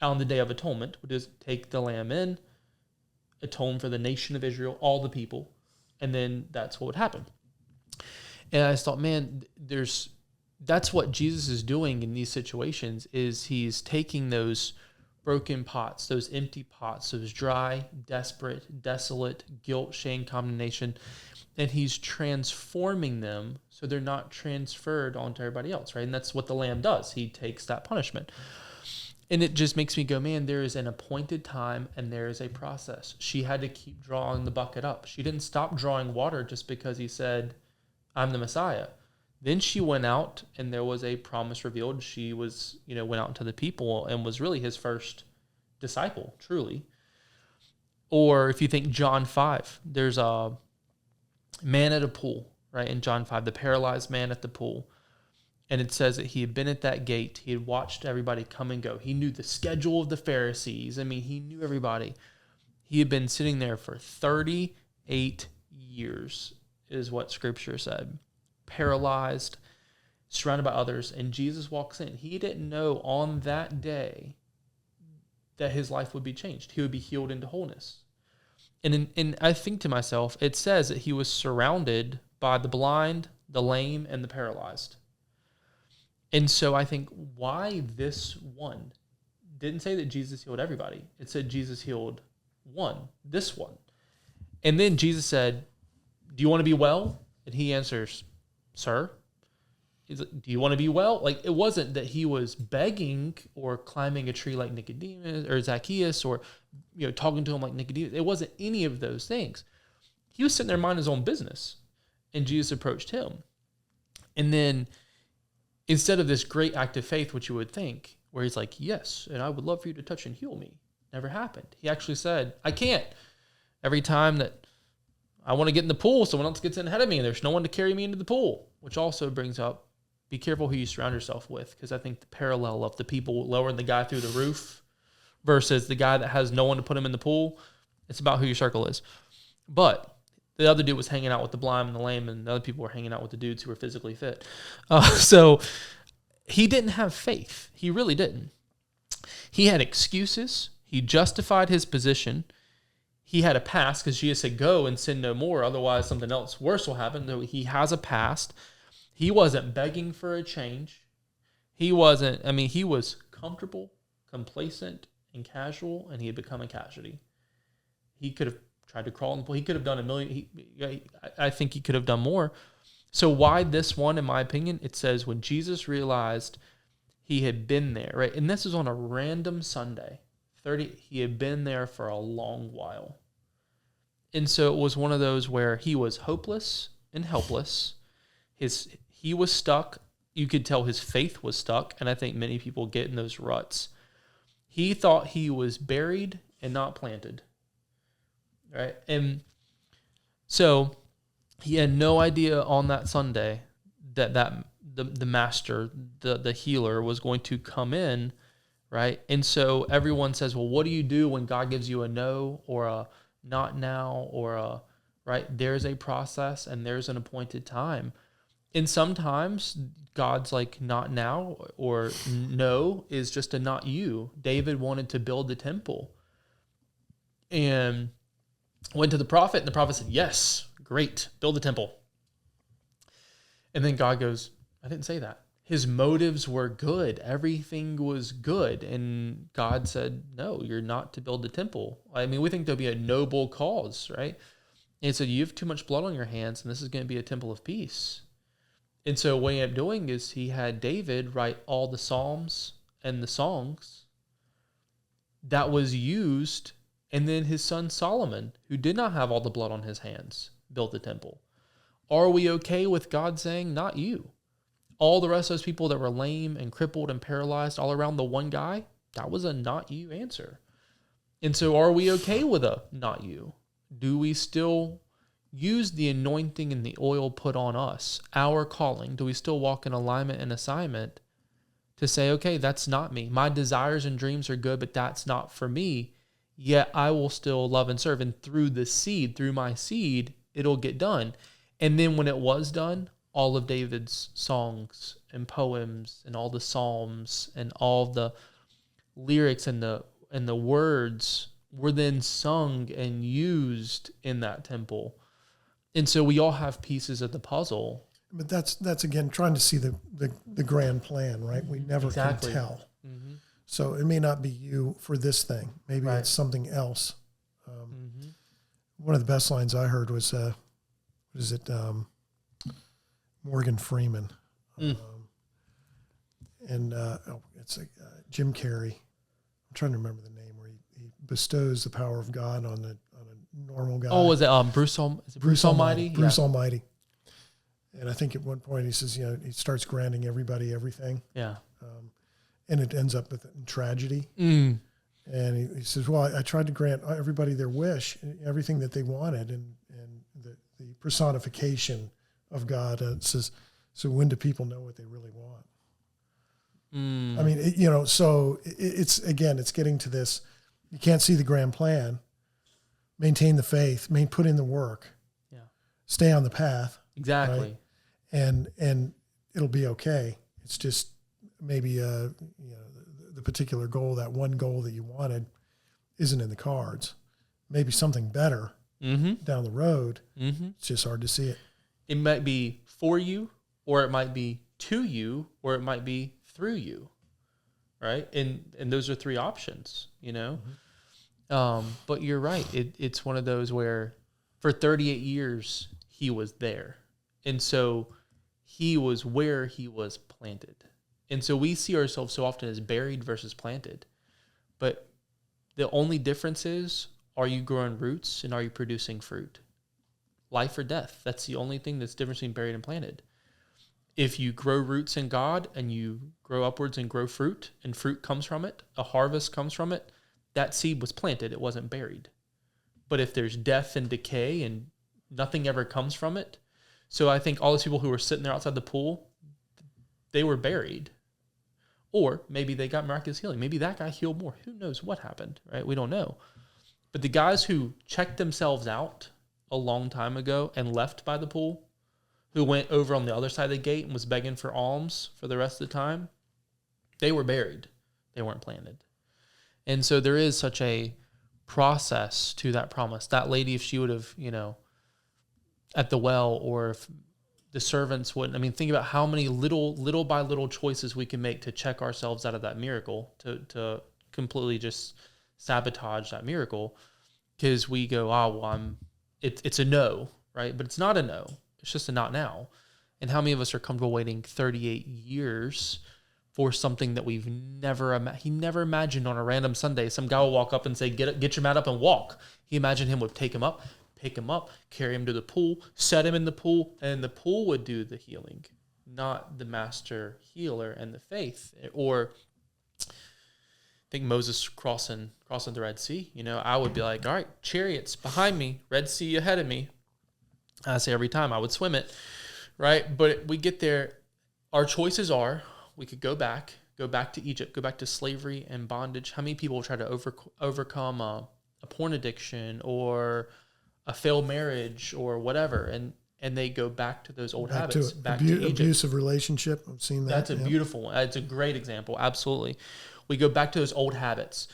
on the Day of Atonement, would just take the lamb in, atone for the nation of Israel, all the people, and then that's what would happen. And I just thought, man, that's what Jesus is doing in these situations, is he's taking those broken pots, those empty pots, those dry, desperate, desolate, guilt, shame, condemnation, and he's transforming them so they're not transferred onto everybody else, right? And that's what the lamb does. He takes that punishment. And it just makes me go, man, there is an appointed time and there is a process. She had to keep drawing the bucket up. She didn't stop drawing water just because he said, I'm the Messiah. Then she went out and there was a promise revealed. She was, went out into the people and was really his first disciple, truly. Or if you think John 5, there's a man at a pool, right? In John 5, the paralyzed man at the pool. And it says that he had been at that gate. He had watched everybody come and go. He knew the schedule of the Pharisees. I mean, he knew everybody. He had been sitting there for 38 years, is what Scripture said. Paralyzed, surrounded by others. And Jesus walks in. He didn't know on that day that his life would be changed. He would be healed into wholeness. And I think to myself, it says that he was surrounded by the blind, the lame, and the paralyzed. And so I think, why this one? Didn't say that Jesus healed everybody. It said Jesus healed this one. And then Jesus said, do you want to be well? And he answers, sir, do you want to be well? Like, it wasn't that he was begging or climbing a tree like Nicodemus or Zacchaeus or, talking to him like Nicodemus. It wasn't any of those things. He was sitting there minding his own business, and Jesus approached him. And then instead of this great act of faith, which you would think, where he's like, yes, and I would love for you to touch and heal me, never happened. He actually said, I can't. Every time that I want to get in the pool, someone else gets in ahead of me, and there's no one to carry me into the pool, which also brings up, be careful who you surround yourself with, because I think the parallel of the people lowering the guy through the roof versus the guy that has no one to put him in the pool, it's about who your circle is. But the other dude was hanging out with the blind and the lame, and the other people were hanging out with the dudes who were physically fit. So he didn't have faith. He really didn't. He had excuses. He justified his position. He had a past because Jesus said, go and sin no more. Otherwise, something else worse will happen. So he has a past. He wasn't begging for a change. He was comfortable, complacent, and casual, and he had become a casualty. He could have tried to crawl in the pool. He could have done a million. I think he could have done more. So why this one, in my opinion? It says when Jesus realized he had been there, right? And this is on a random Sunday. He had been there for a long while. And so it was one of those where he was hopeless and helpless. He was stuck. You could tell his faith was stuck. And I think many people get in those ruts. He thought he was buried and not planted. Right? And so he had no idea on that Sunday that the master, the healer, was going to come in, right? And so everyone says, well, what do you do when God gives you a no or a not now or a, right? There's a process and there's an appointed time. And sometimes God's like, not now, or no is just a not you. David wanted to build the temple and went to the prophet, and the prophet said, yes, great, build the temple. And then God goes, I didn't say that. His motives were good. Everything was good. And God said, no, you're not to build the temple. I mean, we think there'll be a noble cause, right? And he said, you have too much blood on your hands, and this is going to be a temple of peace. And so what he ended up doing is he had David write all the Psalms and the songs that was used. And then his son Solomon, who did not have all the blood on his hands, built the temple. Are we okay with God saying, not you? All the rest of those people that were lame and crippled and paralyzed all around the one guy, that was a not you answer. And so are we okay with a not you? Do we still use the anointing and the oil put on us, our calling? Do we still walk in alignment and assignment to say, okay, that's not me. My desires and dreams are good, but that's not for me. Yet I will still love and serve. And through the seed, through my seed, it'll get done. And then when it was done, all of David's songs and poems and all the psalms and all the lyrics and the words were then sung and used in that temple. And so we all have pieces of the puzzle. But that's again trying to see the grand plan, right? We never can tell. Mm-hmm. So it may not be you for this thing. Maybe it's something else. One of the best lines I heard was, Morgan Freeman. It's like Jim Carrey. I'm trying to remember the name, where he bestows the power of God on a normal guy. Oh, was it Bruce Almighty? Bruce Almighty. And I think at one point he says, he starts granting everybody everything. Yeah. And it ends up with tragedy. And he says, well, I tried to grant everybody their wish, everything that they wanted, and the personification of God says, so when do people know what they really want? I mean, so it's getting to this. You can't see the grand plan. Maintain the faith. Put in the work. Yeah. Stay on the path. Exactly. Right? And it'll be okay. It's just maybe the particular goal, that one goal that you wanted, isn't in the cards. Maybe something better down the road. It's just hard to see it. It might be for you, or it might be to you, or it might be through you, right? And those are three options, But you're right. It's one of those where for 38 years he was there. And so he was where he was planted. And so we see ourselves so often as buried versus planted. But the only difference is, are you growing roots and are you producing fruit? Life or death. That's the only thing that's different between buried and planted. If you grow roots in God and you grow upwards and grow fruit, and fruit comes from it, a harvest comes from it, that seed was planted. It wasn't buried. But if there's death and decay and nothing ever comes from it, so I think all those people who were sitting there outside the pool, they were buried. Or maybe they got miraculous healing. Maybe that guy healed more. Who knows what happened, right? We don't know. But the guys who checked themselves out a long time ago and left by the pool, who went over on the other side of the gate and was begging for alms for the rest of the time, they were buried. They weren't planted. And so there is such a process to that promise. That lady, if she would have, at the well, or if the servants wouldn't, think about how many little by little choices we can make to check ourselves out of that miracle, to completely just sabotage that miracle, because we go, it's a no, right? But it's not a no. It's just a not now. And how many of us are comfortable waiting 38 years for something that we've never imagined on a random Sunday? Some guy will walk up and say, get your mat up and walk. He imagined him would take him up, pick him up, carry him to the pool, set him in the pool, and the pool would do the healing, not the master healer and the faith. Or I think Moses crossing the Red Sea, I would be like, all right, chariots behind me, Red Sea ahead of me. I say every time I would swim it, right? But we get there. Our choices are, we could go back to Egypt, go back to slavery and bondage. How many people try to overcome a porn addiction or a failed marriage or whatever, and they go back to those old habits, back to Egypt. Abusive relationship. I've seen that. That's a beautiful one. It's a great example. Absolutely. We go back to those old habits.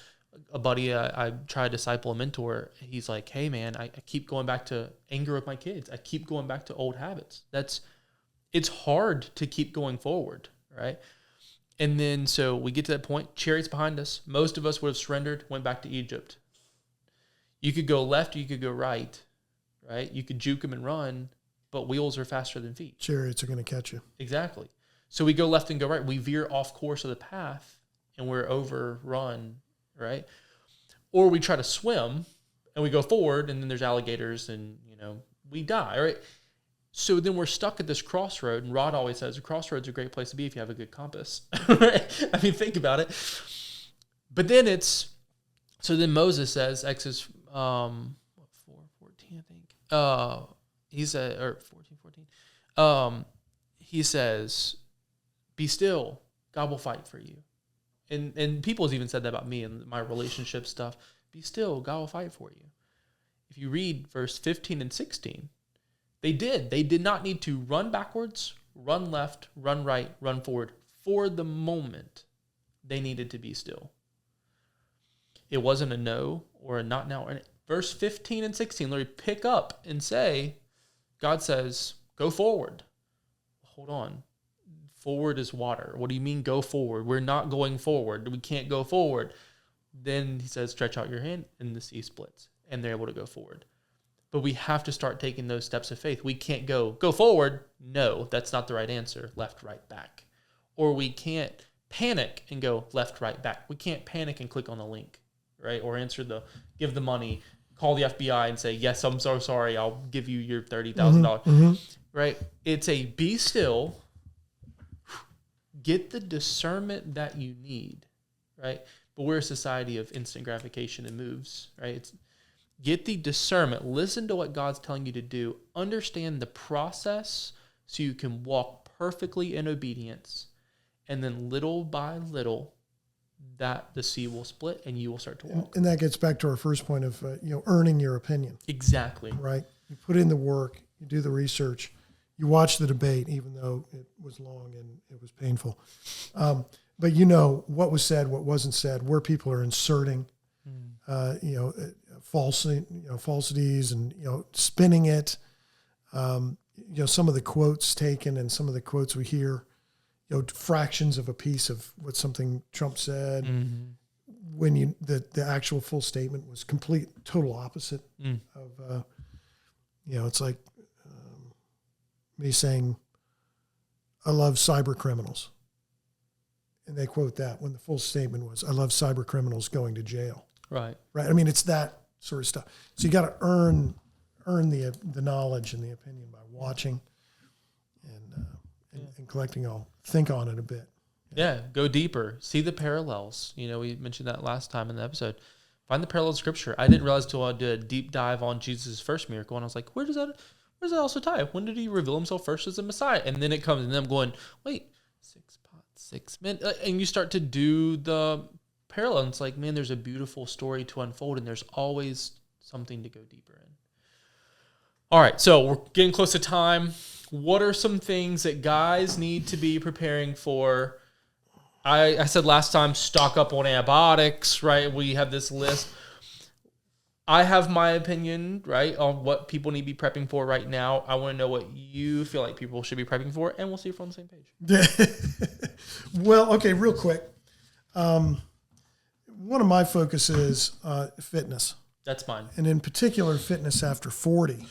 A buddy I try to disciple, a mentor, he's like, hey man, I keep going back to anger with my kids. I keep going back to old habits. It's hard to keep going forward, right? And then so we get to that point, chariots behind us. Most of us would have surrendered, went back to Egypt. You could go left or you could go right? You could juke them and run, but wheels are faster than feet. Chariots are going to catch you. Exactly. So we go left and go right. We veer off course of the path, and we're overrun, right? Or we try to swim and we go forward and then there's alligators and, we die, right? So then we're stuck at this crossroad, and Rod always says a crossroad's a great place to be if you have a good compass. Right? I mean, think about it. But then so then Moses says, Exodus 4:14, I think. He said, or 14:14. He says, be still, God will fight for you. And people's even said that about me and my relationship stuff. Be still, God will fight for you. If you read verse 15 and 16, they did not need to run backwards, run left, run right, run forward. For the moment, they needed to be still. It wasn't a no or a not now. And verse 15 and 16 literally pick up and say, God says, go forward. Hold on. Forward is water. What do you mean go forward? We're not going forward. We can't go forward. Then he says, stretch out your hand, and the sea splits, and they're able to go forward. But we have to start taking those steps of faith. We can't go forward. No, that's not the right answer. Left, right, back. Or we can't panic and go left, right, back. We can't panic and click on the link, right? Or give the money, call the FBI and say, yes, I'm so sorry. I'll give you your $30,000, right? It's a be still, get the discernment that you need, right? But we're a society of instant gratification and moves, right? Get the discernment. Listen to what God's telling you to do. Understand the process so you can walk perfectly in obedience. And then little by little, that the sea will split and you will start to walk. And that gets back to our first point of, earning your opinion. Exactly. Right? You put in the work, you do the research, you watch the debate, even though it was long and it was painful. But what was said, what wasn't said, where people are inserting, falsities and, spinning it. Some of the quotes taken and some of the quotes we hear, fractions of a piece of what something Trump said, when the actual full statement was total opposite of, it's like me saying, I love cyber criminals. And they quote that when the full statement was, I love cyber criminals going to jail. Right. Right. I mean, it's that sort of stuff. So you got to earn the knowledge and the opinion by watching and collecting all. Think on it a bit. Yeah. Go deeper. See the parallels. We mentioned that last time in the episode. Find the parallel of Scripture. I didn't realize until I did a deep dive on Jesus' first miracle, and I was like, where does that also tie? When did he reveal himself first as a Messiah? And then it comes, and then I'm going, wait, 6 pots, 6 men. And you start to do the parallel. And it's like, man, there's a beautiful story to unfold, and there's always something to go deeper in. All right, so we're getting close to time. What are some things that guys need to be preparing for? I said last time, stock up on antibiotics, right? We have this list. I have my opinion, right, on what people need to be prepping for right now. I want to know what you feel like people should be prepping for, and we'll see if we're on the same page. Well, okay, real quick. One of my focuses is fitness. That's mine. And in particular, fitness after 40.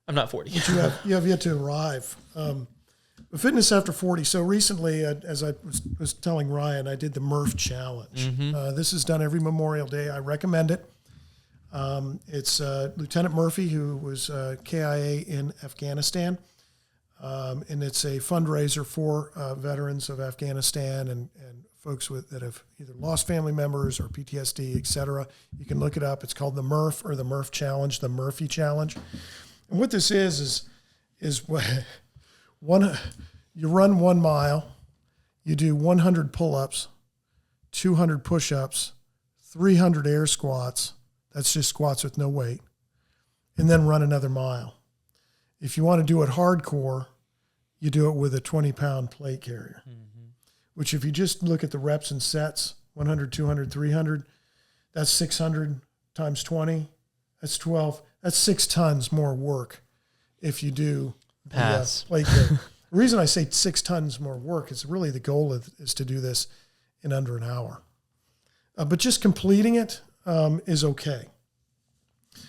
I'm not 40. But you have yet to arrive. Fitness after 40. So recently, as I was telling Ryan, I did the Murph Challenge. This is done every Memorial Day. I recommend it. It's Lieutenant Murphy, who was KIA in Afghanistan. And it's a fundraiser for veterans of Afghanistan and folks that have either lost family members or PTSD, et cetera. You can look it up. It's called the Murph or the Murph Challenge, the Murphy Challenge. And what this is you run 1 mile, you do 100 pull-ups, 200 push-ups, 300 air squats. That's just squats with no weight. And then run another mile. If you want to do it hardcore, you do it with a 20-pound plate carrier, which if you just look at the reps and sets, 100, 200, 300, that's 600 times 20. That's 12. That's 6 tons more work if you do the plate carrier. The reason I say 6 tons more work is really the goal is to do this in under an hour. But just completing it is okay.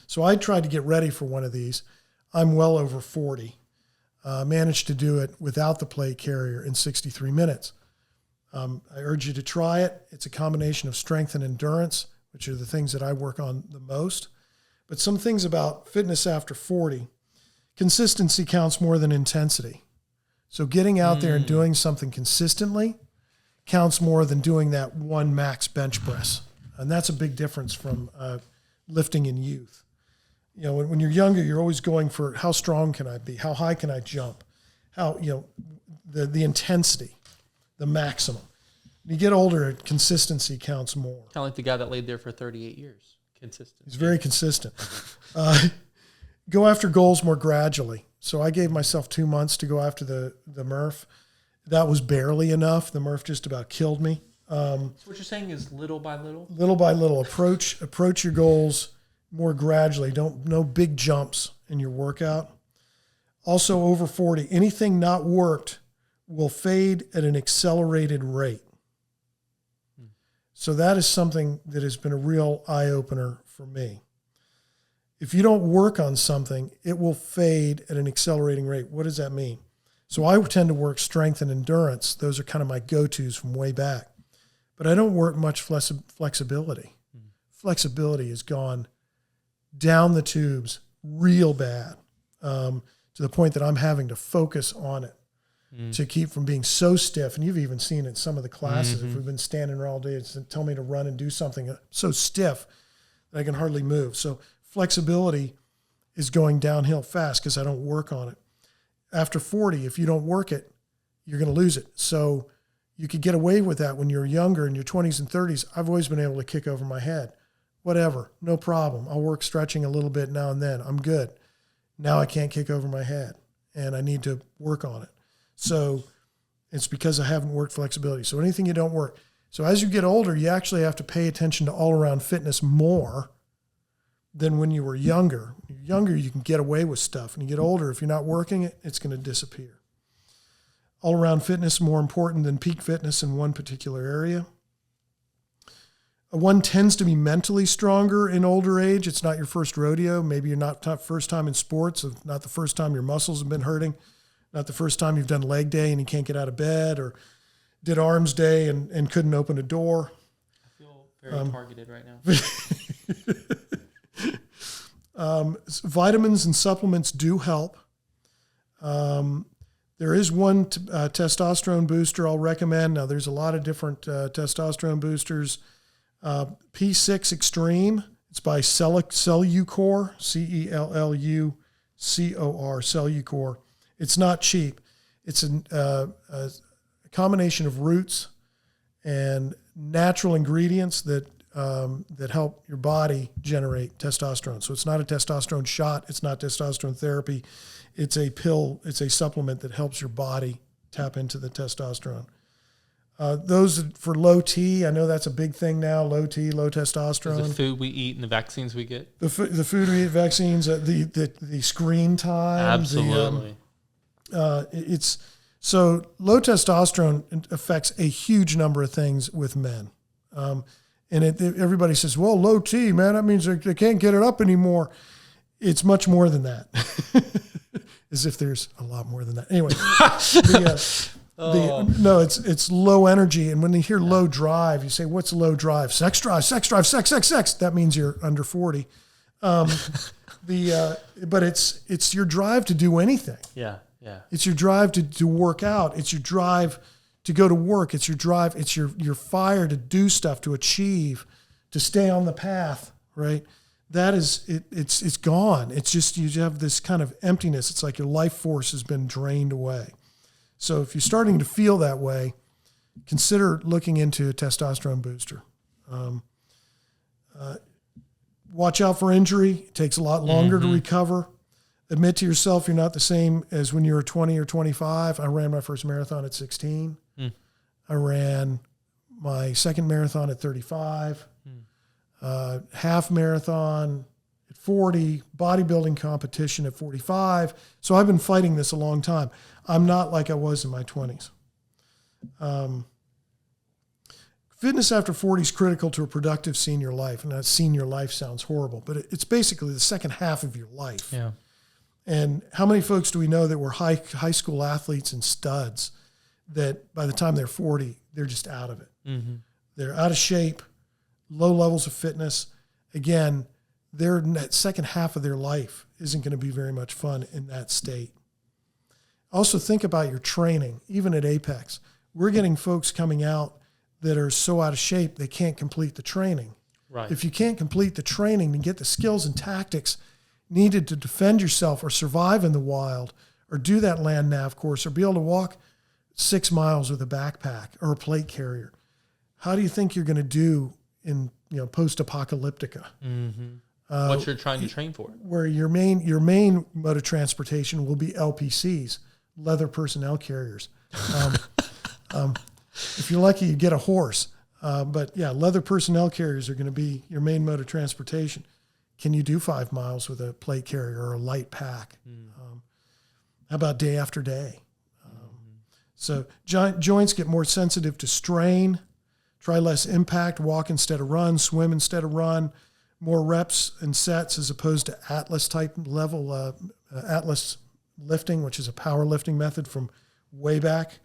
So I tried to get ready for one of these. I'm well over 40. Managed to do it without the plate carrier in 63 minutes. I urge you to try it. It's a combination of strength and endurance, which are the things that I work on the most. But some things about fitness after 40, consistency counts more than intensity. So getting out there and doing something consistently counts more than doing that one max bench press. And that's a big difference from lifting in youth. You know, when you're younger, you're always going for how strong can I be? How high can I jump? How, you know, the intensity, the maximum. When you get older, consistency counts more. Kind of like the guy that laid there for 38 years. Consistent. He's very consistent. Go after goals more gradually. So I gave myself 2 months to go after the Murph. That was barely enough. The Murph just about killed me. So what you're saying is little by little? Little by little. Approach your goals more gradually. No big jumps in your workout. Also over 40, anything not worked will fade at an accelerated rate. So that is something that has been a real eye-opener for me. If you don't work on something, it will fade at an accelerating rate. What does that mean? So I tend to work strength and endurance. Those are kind of my go-tos from way back. But I don't work much flexibility. Flexibility has gone down the tubes real bad, to the point that I'm having to focus on it to keep from being so stiff. And you've even seen it in some of the classes. If we've been standing there all day, it's tell me to run and do something so stiff that I can hardly move. So flexibility is going downhill fast because I don't work on it. After 40, if you don't work it, you're going to lose it. So you could get away with that when you're younger, in your 20s and 30s. I've always been able to kick over my head. Whatever, no problem. I'll work stretching a little bit now and then. I'm good. Now I can't kick over my head, and I need to work on it. So it's because I haven't worked flexibility. So anything you don't work. So as you get older, you actually have to pay attention to all-around fitness more than when you were younger. When you're younger, you can get away with stuff. When you get older, if you're not working it, it's going to disappear. All-around fitness more important than peak fitness in one particular area. One tends to be mentally stronger in older age. It's not your first rodeo. Maybe you're not first time in sports, not the first time your muscles have been hurting, not the first time you've done leg day and you can't get out of bed, or did arms day and couldn't open a door. I feel very targeted right now. Vitamins and supplements do help. There is one testosterone booster I'll recommend. Now, there's a lot of different testosterone boosters. P6 Extreme. It's by Cellucor, Cellucor, Cellucor. It's not cheap. It's a combination of roots and natural ingredients that help your body generate testosterone. So it's not a testosterone shot. It's not testosterone therapy. It's a pill. It's a supplement that helps your body tap into the testosterone. Those for low T, I know that's a big thing now. Low T, low testosterone. The food we eat and the vaccines we get. The food we eat, vaccines, the screen time. Absolutely. It's so low testosterone affects a huge number of things with men. And everybody says, well, low T, man, that means they can't get it up anymore. It's much more than that. As if there's a lot more than that. Anyway, no, it's low energy. And when you hear low drive, you say, what's low drive? Sex drive. That means you're under 40. But it's your drive to do anything. Yeah. It's your drive to work out. It's your drive to go to work. It's your drive. It's your fire to do stuff, to achieve, to stay on the path, right? That is, it's gone. It's just, you have this kind of emptiness. It's like your life force has been drained away. So if you're starting to feel that way, consider looking into a testosterone booster. Watch out for injury. It takes a lot longer to recover. Admit to yourself you're not the same as when you were 20 or 25. I ran my first marathon at 16. I ran my second marathon at 35. Half marathon at 40, bodybuilding competition at 45. So I've been fighting this a long time. I'm not like I was in my 20s. Fitness after 40 is critical to a productive senior life. And that senior life sounds horrible, but it's basically the second half of your life. Yeah. And how many folks do we know that were high school athletes and studs that by the time they're 40, they're just out of it. Mm-hmm. They're out of shape, low levels of fitness. Again, that second half of their life isn't going to be very much fun in that state. Also think about your training, even at Apex. We're getting folks coming out that are so out of shape they can't complete the training. Right. If you can't complete the training and get the skills and tactics needed to defend yourself or survive in the wild or do that land nav course or be able to walk 6 miles with a backpack or a plate carrier, how do you think you're going to do in post-apocalyptica? Mm-hmm. What you're trying to train for? Where your main mode of transportation will be LPCs, leather personnel carriers. If you're lucky, you get a horse. But yeah, leather personnel carriers are going to be your main mode of transportation. Can you do 5 miles with a plate carrier or a light pack? How about day after day? So joints get more sensitive to strain. Try less impact, walk instead of run, swim instead of run, more reps and sets as opposed to Atlas type level, Atlas lifting, which is a power lifting method from way back.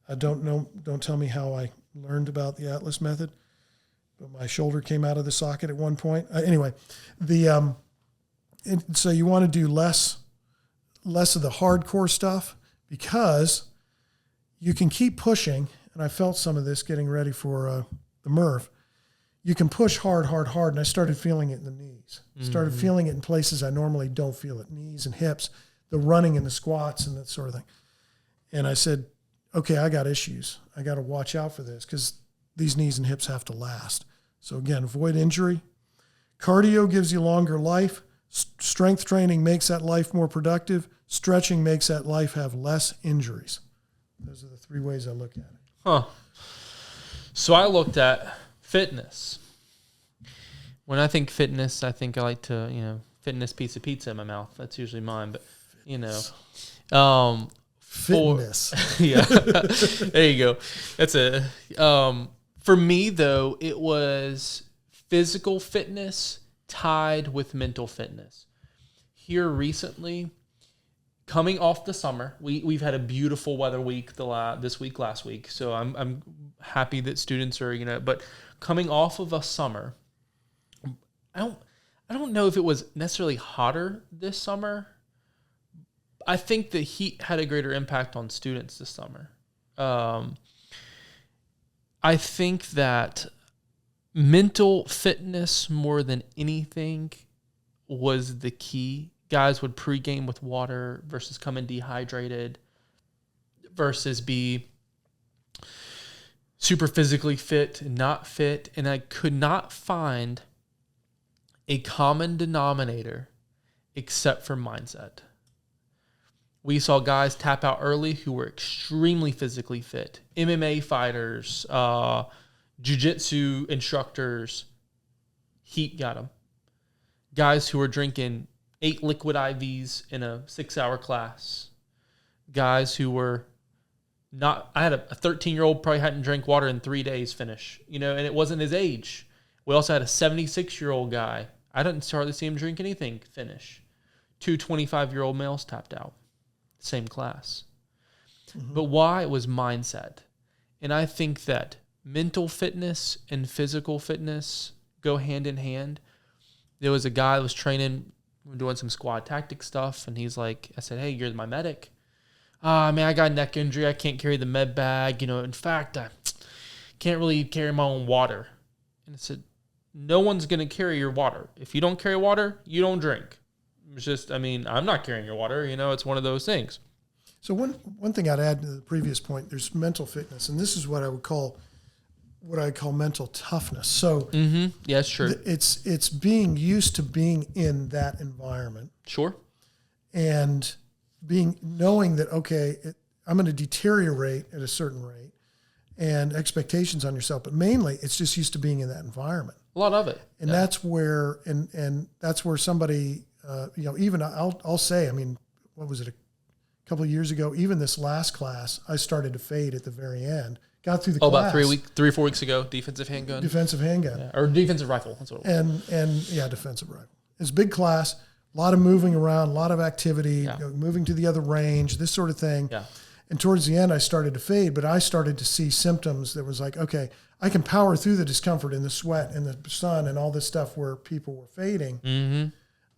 I don't know, don't tell me how I learned about the Atlas method, but my shoulder came out of the socket at one point. Anyway, so you want to do less of the hardcore stuff because you can keep pushing, and I felt some of this getting ready for the Murph. You can push hard, and I started feeling it in the knees. Started feeling it in places I normally don't feel it, knees and hips, the running and the squats and that sort of thing. And I said, okay, I got issues. I got to watch out for this because these knees and hips have to last. So again, avoid injury. Cardio gives you longer life. Strength training makes that life more productive. Stretching makes that life have less injuries. Those are the 3 ways I look at it. Huh. So I looked at fitness. When I think fitness, I think I like to, fitness piece of pizza in my mouth. That's usually mine, but fitness. Yeah. There you go. That's a for me though, it was physical fitness tied with mental fitness. Here recently, coming off the summer, we've had a beautiful weather week last week. So I'm happy that students are, but coming off of a summer, I don't know if it was necessarily hotter this summer. I think the heat had a greater impact on students this summer. I think that mental fitness more than anything was the key. Guys would pregame with water versus come in dehydrated versus be super physically fit and not fit. And I could not find a common denominator except for mindset. We saw guys tap out early who were extremely physically fit. MMA fighters, jiu-jitsu instructors, heat got them. Guys who were drinking 8 liquid IVs in a 6-hour class. Guys who were not, I had a 13-year-old probably hadn't drank water in 3 days finish, and it wasn't his age. We also had a 76-year-old guy. I didn't hardly see him drink anything finish. 2 25-year-old males tapped out. Same class. Mm-hmm. But why? It was mindset. And I think that mental fitness and physical fitness go hand in hand. There was a guy that was training, doing some squad tactic stuff, and he's like, I said, hey, you're my medic. Man, I got a neck injury. I can't carry the med bag. In fact, I can't really carry my own water. And I said, no one's going to carry your water. If you don't carry water, you don't drink. It's just, I'm not carrying your water. It's one of those things. So one thing I'd add to the previous point, there's mental fitness, and this is what I call mental toughness. So yeah, it's true. It's being used to being in that environment. Sure. And knowing that, okay, I'm going to deteriorate at a certain rate and expectations on yourself, but mainly it's just used to being in that environment. A lot of it. And that's where, and that's where somebody, even I'll say, what was it, a couple of years ago, even this last class, I started to fade at the very end. Got through the class. About 3 or 4 weeks ago, defensive handgun. Defensive handgun. Yeah. Or defensive rifle. That's what it was. And defensive rifle. It's a big class, a lot of moving around, a lot of activity, moving to the other range, this sort of thing. Yeah. And towards the end, I started to fade, but I started to see symptoms that was like, okay, I can power through the discomfort and the sweat and the sun and all this stuff where people were fading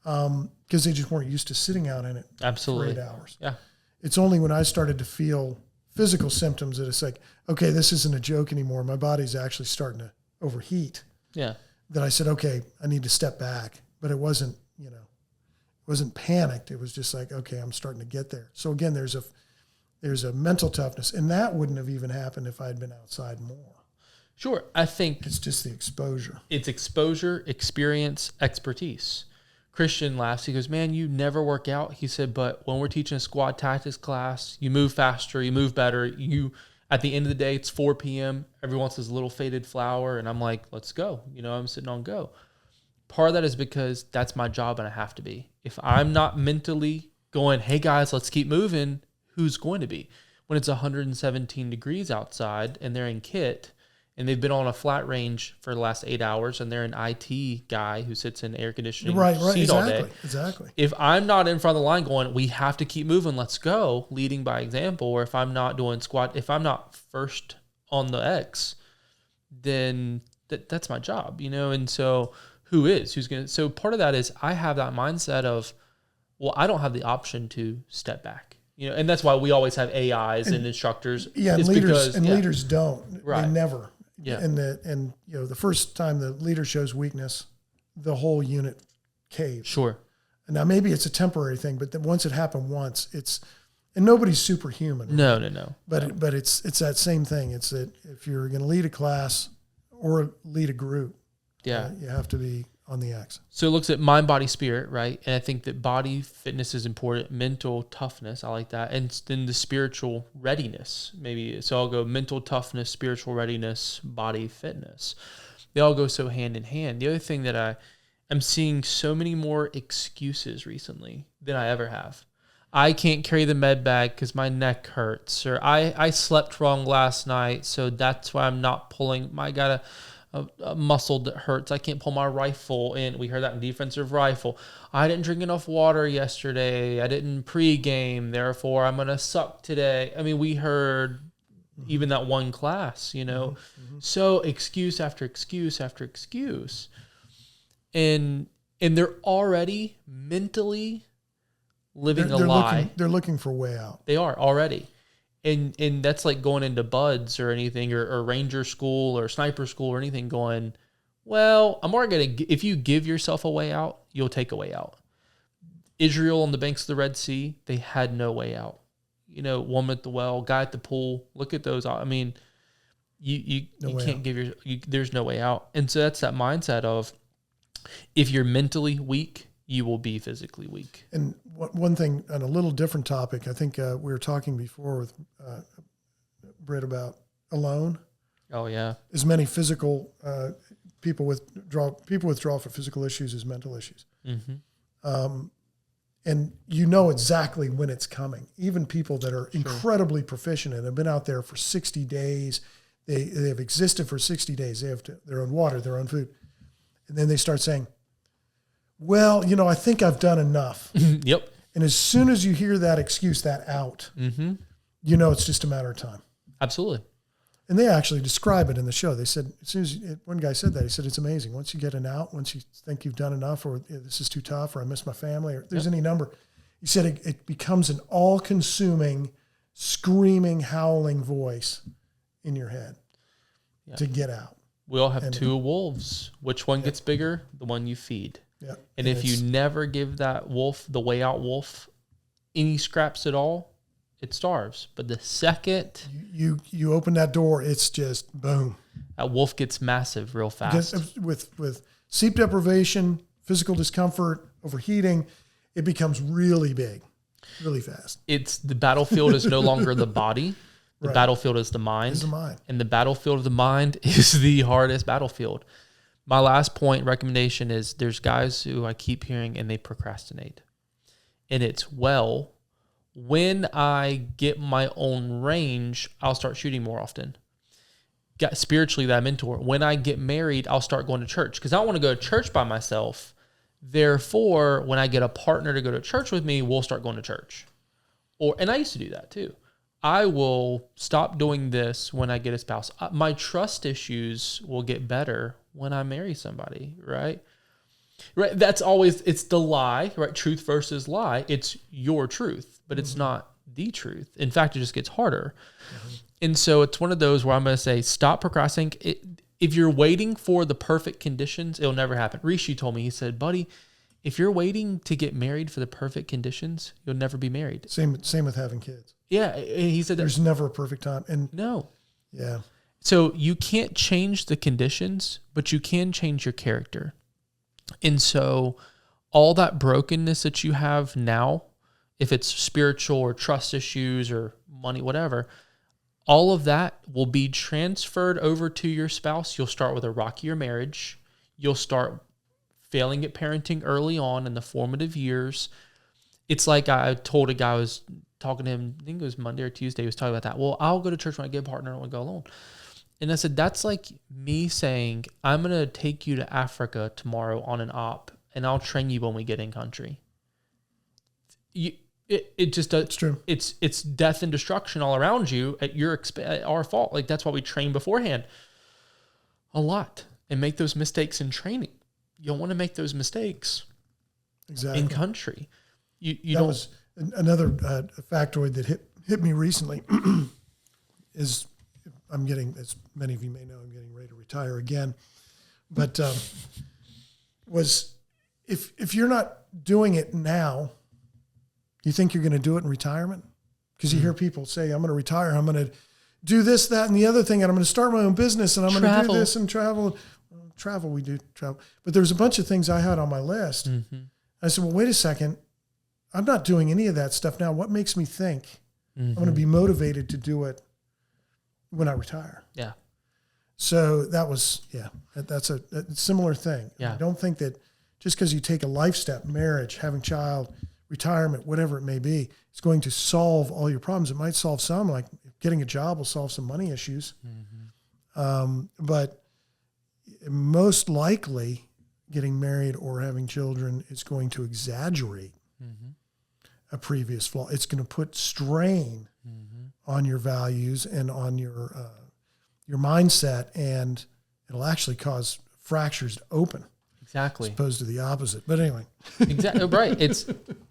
because they just weren't used to sitting out in it Absolutely. for 8 hours. Yeah. It's only when I started to feel physical symptoms that it's like, okay, this isn't a joke anymore. My body's actually starting to overheat. Yeah. That I said, okay, I need to step back. But it wasn't, wasn't panicked. It was just like, okay, I'm starting to get there. So again, there's a mental toughness, and that wouldn't have even happened if I had been outside more. Sure. I think It's just the exposure. it's exposure, experience, expertise. Christian laughs. He goes, man, you never work out. He said, but when we're teaching a squad tactics class, you move faster, you move better. At the end of the day, it's 4 p.m. Everyone wants this little faded flower. And I'm like, let's go. I'm sitting on go. Part of that is because that's my job and I have to be. If I'm not mentally going, hey guys, let's keep moving, who's going to be? When it's 117 degrees outside and they're in kit and they've been on a flat range for the last 8 hours and they're an IT guy who sits in air conditioning seat all day. Exactly. If I'm not in front of the line going, we have to keep moving, let's go, leading by example, or if I'm not doing squat, if I'm not first on the X, then that's my job, and so who's going to, so part of that is I have that mindset of, well, I don't have the option to step back, and that's why we always have AIs and instructors. Yeah. And leaders don't, Right. They never. Yeah. And the first time the leader shows weakness, the whole unit caves. Sure. And now maybe it's a temporary thing, but then once it happened once, and nobody's superhuman. No. But it's that same thing. It's that if you're going to lead a class or lead a group, Yeah. You have to be on the X. So it looks at mind, body, spirit, right? And I think that body fitness is important, mental toughness, I like that. And then the spiritual readiness, maybe. So I'll go mental toughness, spiritual readiness, body fitness. They all go so hand in hand. The other thing that I'm seeing so many more excuses recently than I ever have. I can't carry the med bag because my neck hurts, or I slept wrong last night, so that's why I'm not pulling. I got a muscle that hurts. I can't pull my rifle in. We heard that in defensive rifle. I didn't drink enough water yesterday. I didn't pregame. Therefore, I'm going to suck today. I mean, we heard even that one class, So excuse after excuse after excuse. And they're already mentally living a lie. They're looking for a way out. They are already. And that's like going into buds or anything, or ranger school or sniper school or anything, going, well, I'm more going to, if you give yourself a way out, you'll take a way out. Israel on the banks of the Red Sea, they had no way out. Woman at the well, guy at the pool, look at those. I mean, you can't give there's no way out. And so that's that mindset of, if you're mentally weak, you will be physically weak. And one thing on a little different topic, I think we were talking before with Britt about alone. Oh yeah. As many physical people withdraw for physical issues as mental issues. Mm-hmm. And exactly when it's coming. Even people that are incredibly proficient and have been out there for 60 days, they have existed for 60 days. They have their own water, their own food. And then they start saying, well, I think I've done enough. Yep. And as soon as you hear that excuse, that out, it's just a matter of time. Absolutely. And they actually describe it in the show. They said, as soon as one guy said that, he said, it's amazing. Once you get an out, once you think you've done enough, or this is too tough, or I miss my family, or if there's any number, he said it becomes an all-consuming, screaming, howling voice in your head to get out. We all have two wolves. Which one gets bigger? The one you feed. Yeah. And if you never give that wolf, the way out wolf, any scraps at all, it starves. But the second you open that door, it's just boom. That wolf gets massive real fast. Because with sleep deprivation, physical discomfort, overheating, it becomes really big, really fast. It's the battlefield is no longer the body. The battlefield is the mind. It's the mind. And the battlefield of the mind is the hardest battlefield. My last point recommendation is, there's guys who I keep hearing and they procrastinate. And it's, when I get my own range, I'll start shooting more often. Spiritually, that mentor. When I get married, I'll start going to church because I don't want to go to church by myself. Therefore, when I get a partner to go to church with me, we'll start going to church. And I used to do that too. I will stop doing this when I get a spouse. My trust issues will get better when I marry somebody, right? Right. That's always, it's the lie, right? Truth versus lie. It's your truth, but it's not the truth. In fact, it just gets harder. And so it's one of those where I'm going to say, stop procrastinating. If you're waiting for the perfect conditions, it'll never happen. Rishi told me, he said, buddy, if you're waiting to get married for the perfect conditions, you'll never be married. Same with having kids. Yeah. He said there's never a perfect time. And no. Yeah. So you can't change the conditions, but you can change your character. And so all that brokenness that you have now, if it's spiritual or trust issues or money, whatever, all of that will be transferred over to your spouse. You'll start with a rockier marriage. You'll start failing at parenting early on in the formative years. It's like I told a guy, I was talking to him, I think it was Monday or Tuesday, he was talking about that. Well, I'll go to church when I get a partner, I don't want to go alone. And I said, that's like me saying, I'm going to take you to Africa tomorrow on an op, and I'll train you when we get in country. It just does. It's true. It's death and destruction all around you at at our fault. Like, that's why we train beforehand a lot and make those mistakes in training. You don't want to make those mistakes in country. You don't. Was another factoid that hit me recently is I'm getting, as many of you may know, I'm getting ready to retire again. But was if you're not doing it now, you think you're going to do it in retirement? Because you hear people say, I'm going to retire, I'm going to do this, that, and the other thing, and I'm going to start my own business, and I'm going to do this and travel. Travel, we do travel. But there's a bunch of things I had on my list. I said, well, wait a second. I'm not doing any of that stuff now. What makes me think I'm going to be motivated to do it when I retire? Yeah. So that was, that's a similar thing. Yeah. I don't think that just because you take a life step, marriage, having child, retirement, whatever it may be, it's going to solve all your problems. It might solve some, like getting a job will solve some money issues. But most likely getting married or having children is going to exaggerate a previous flaw. It's going to put strain on your values and on your mindset, and it'll actually cause fractures to open. Exactly. As opposed to the opposite. But anyway. Exactly. Right.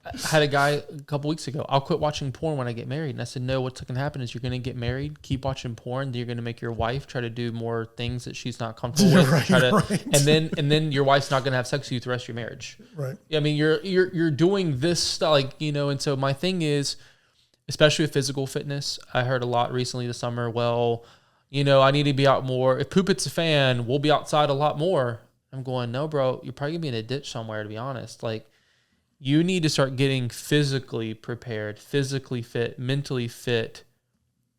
I had a guy a couple weeks ago, I'll quit watching porn when I get married. And I said, no, what's going to happen is you're going to get married, keep watching porn, then you're going to make your wife try to do more things that she's not comfortable with. Right. And then your wife's not going to have sex with you the rest of your marriage. Right. I mean, you're doing this stuff, like, and so my thing is, especially with physical fitness, I heard a lot recently this summer, well, I need to be out more. If poop hits a fan, we'll be outside a lot more. I'm going, no, bro, you're probably going to be in a ditch somewhere, to be honest. Like, you need to start getting physically prepared, physically fit, mentally fit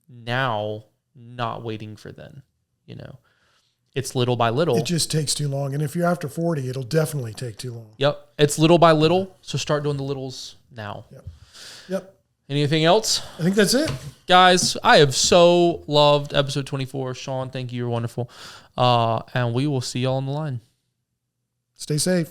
now, not waiting for then, It's little by little. It just takes too long. And if you're after 40, it'll definitely take too long. Yep. It's little by little. So start doing the littles now. Yep. Anything else? I think that's it. Guys, I have so loved episode 24. Shawn, thank you. You're wonderful. And we will see y'all on the line. Stay safe.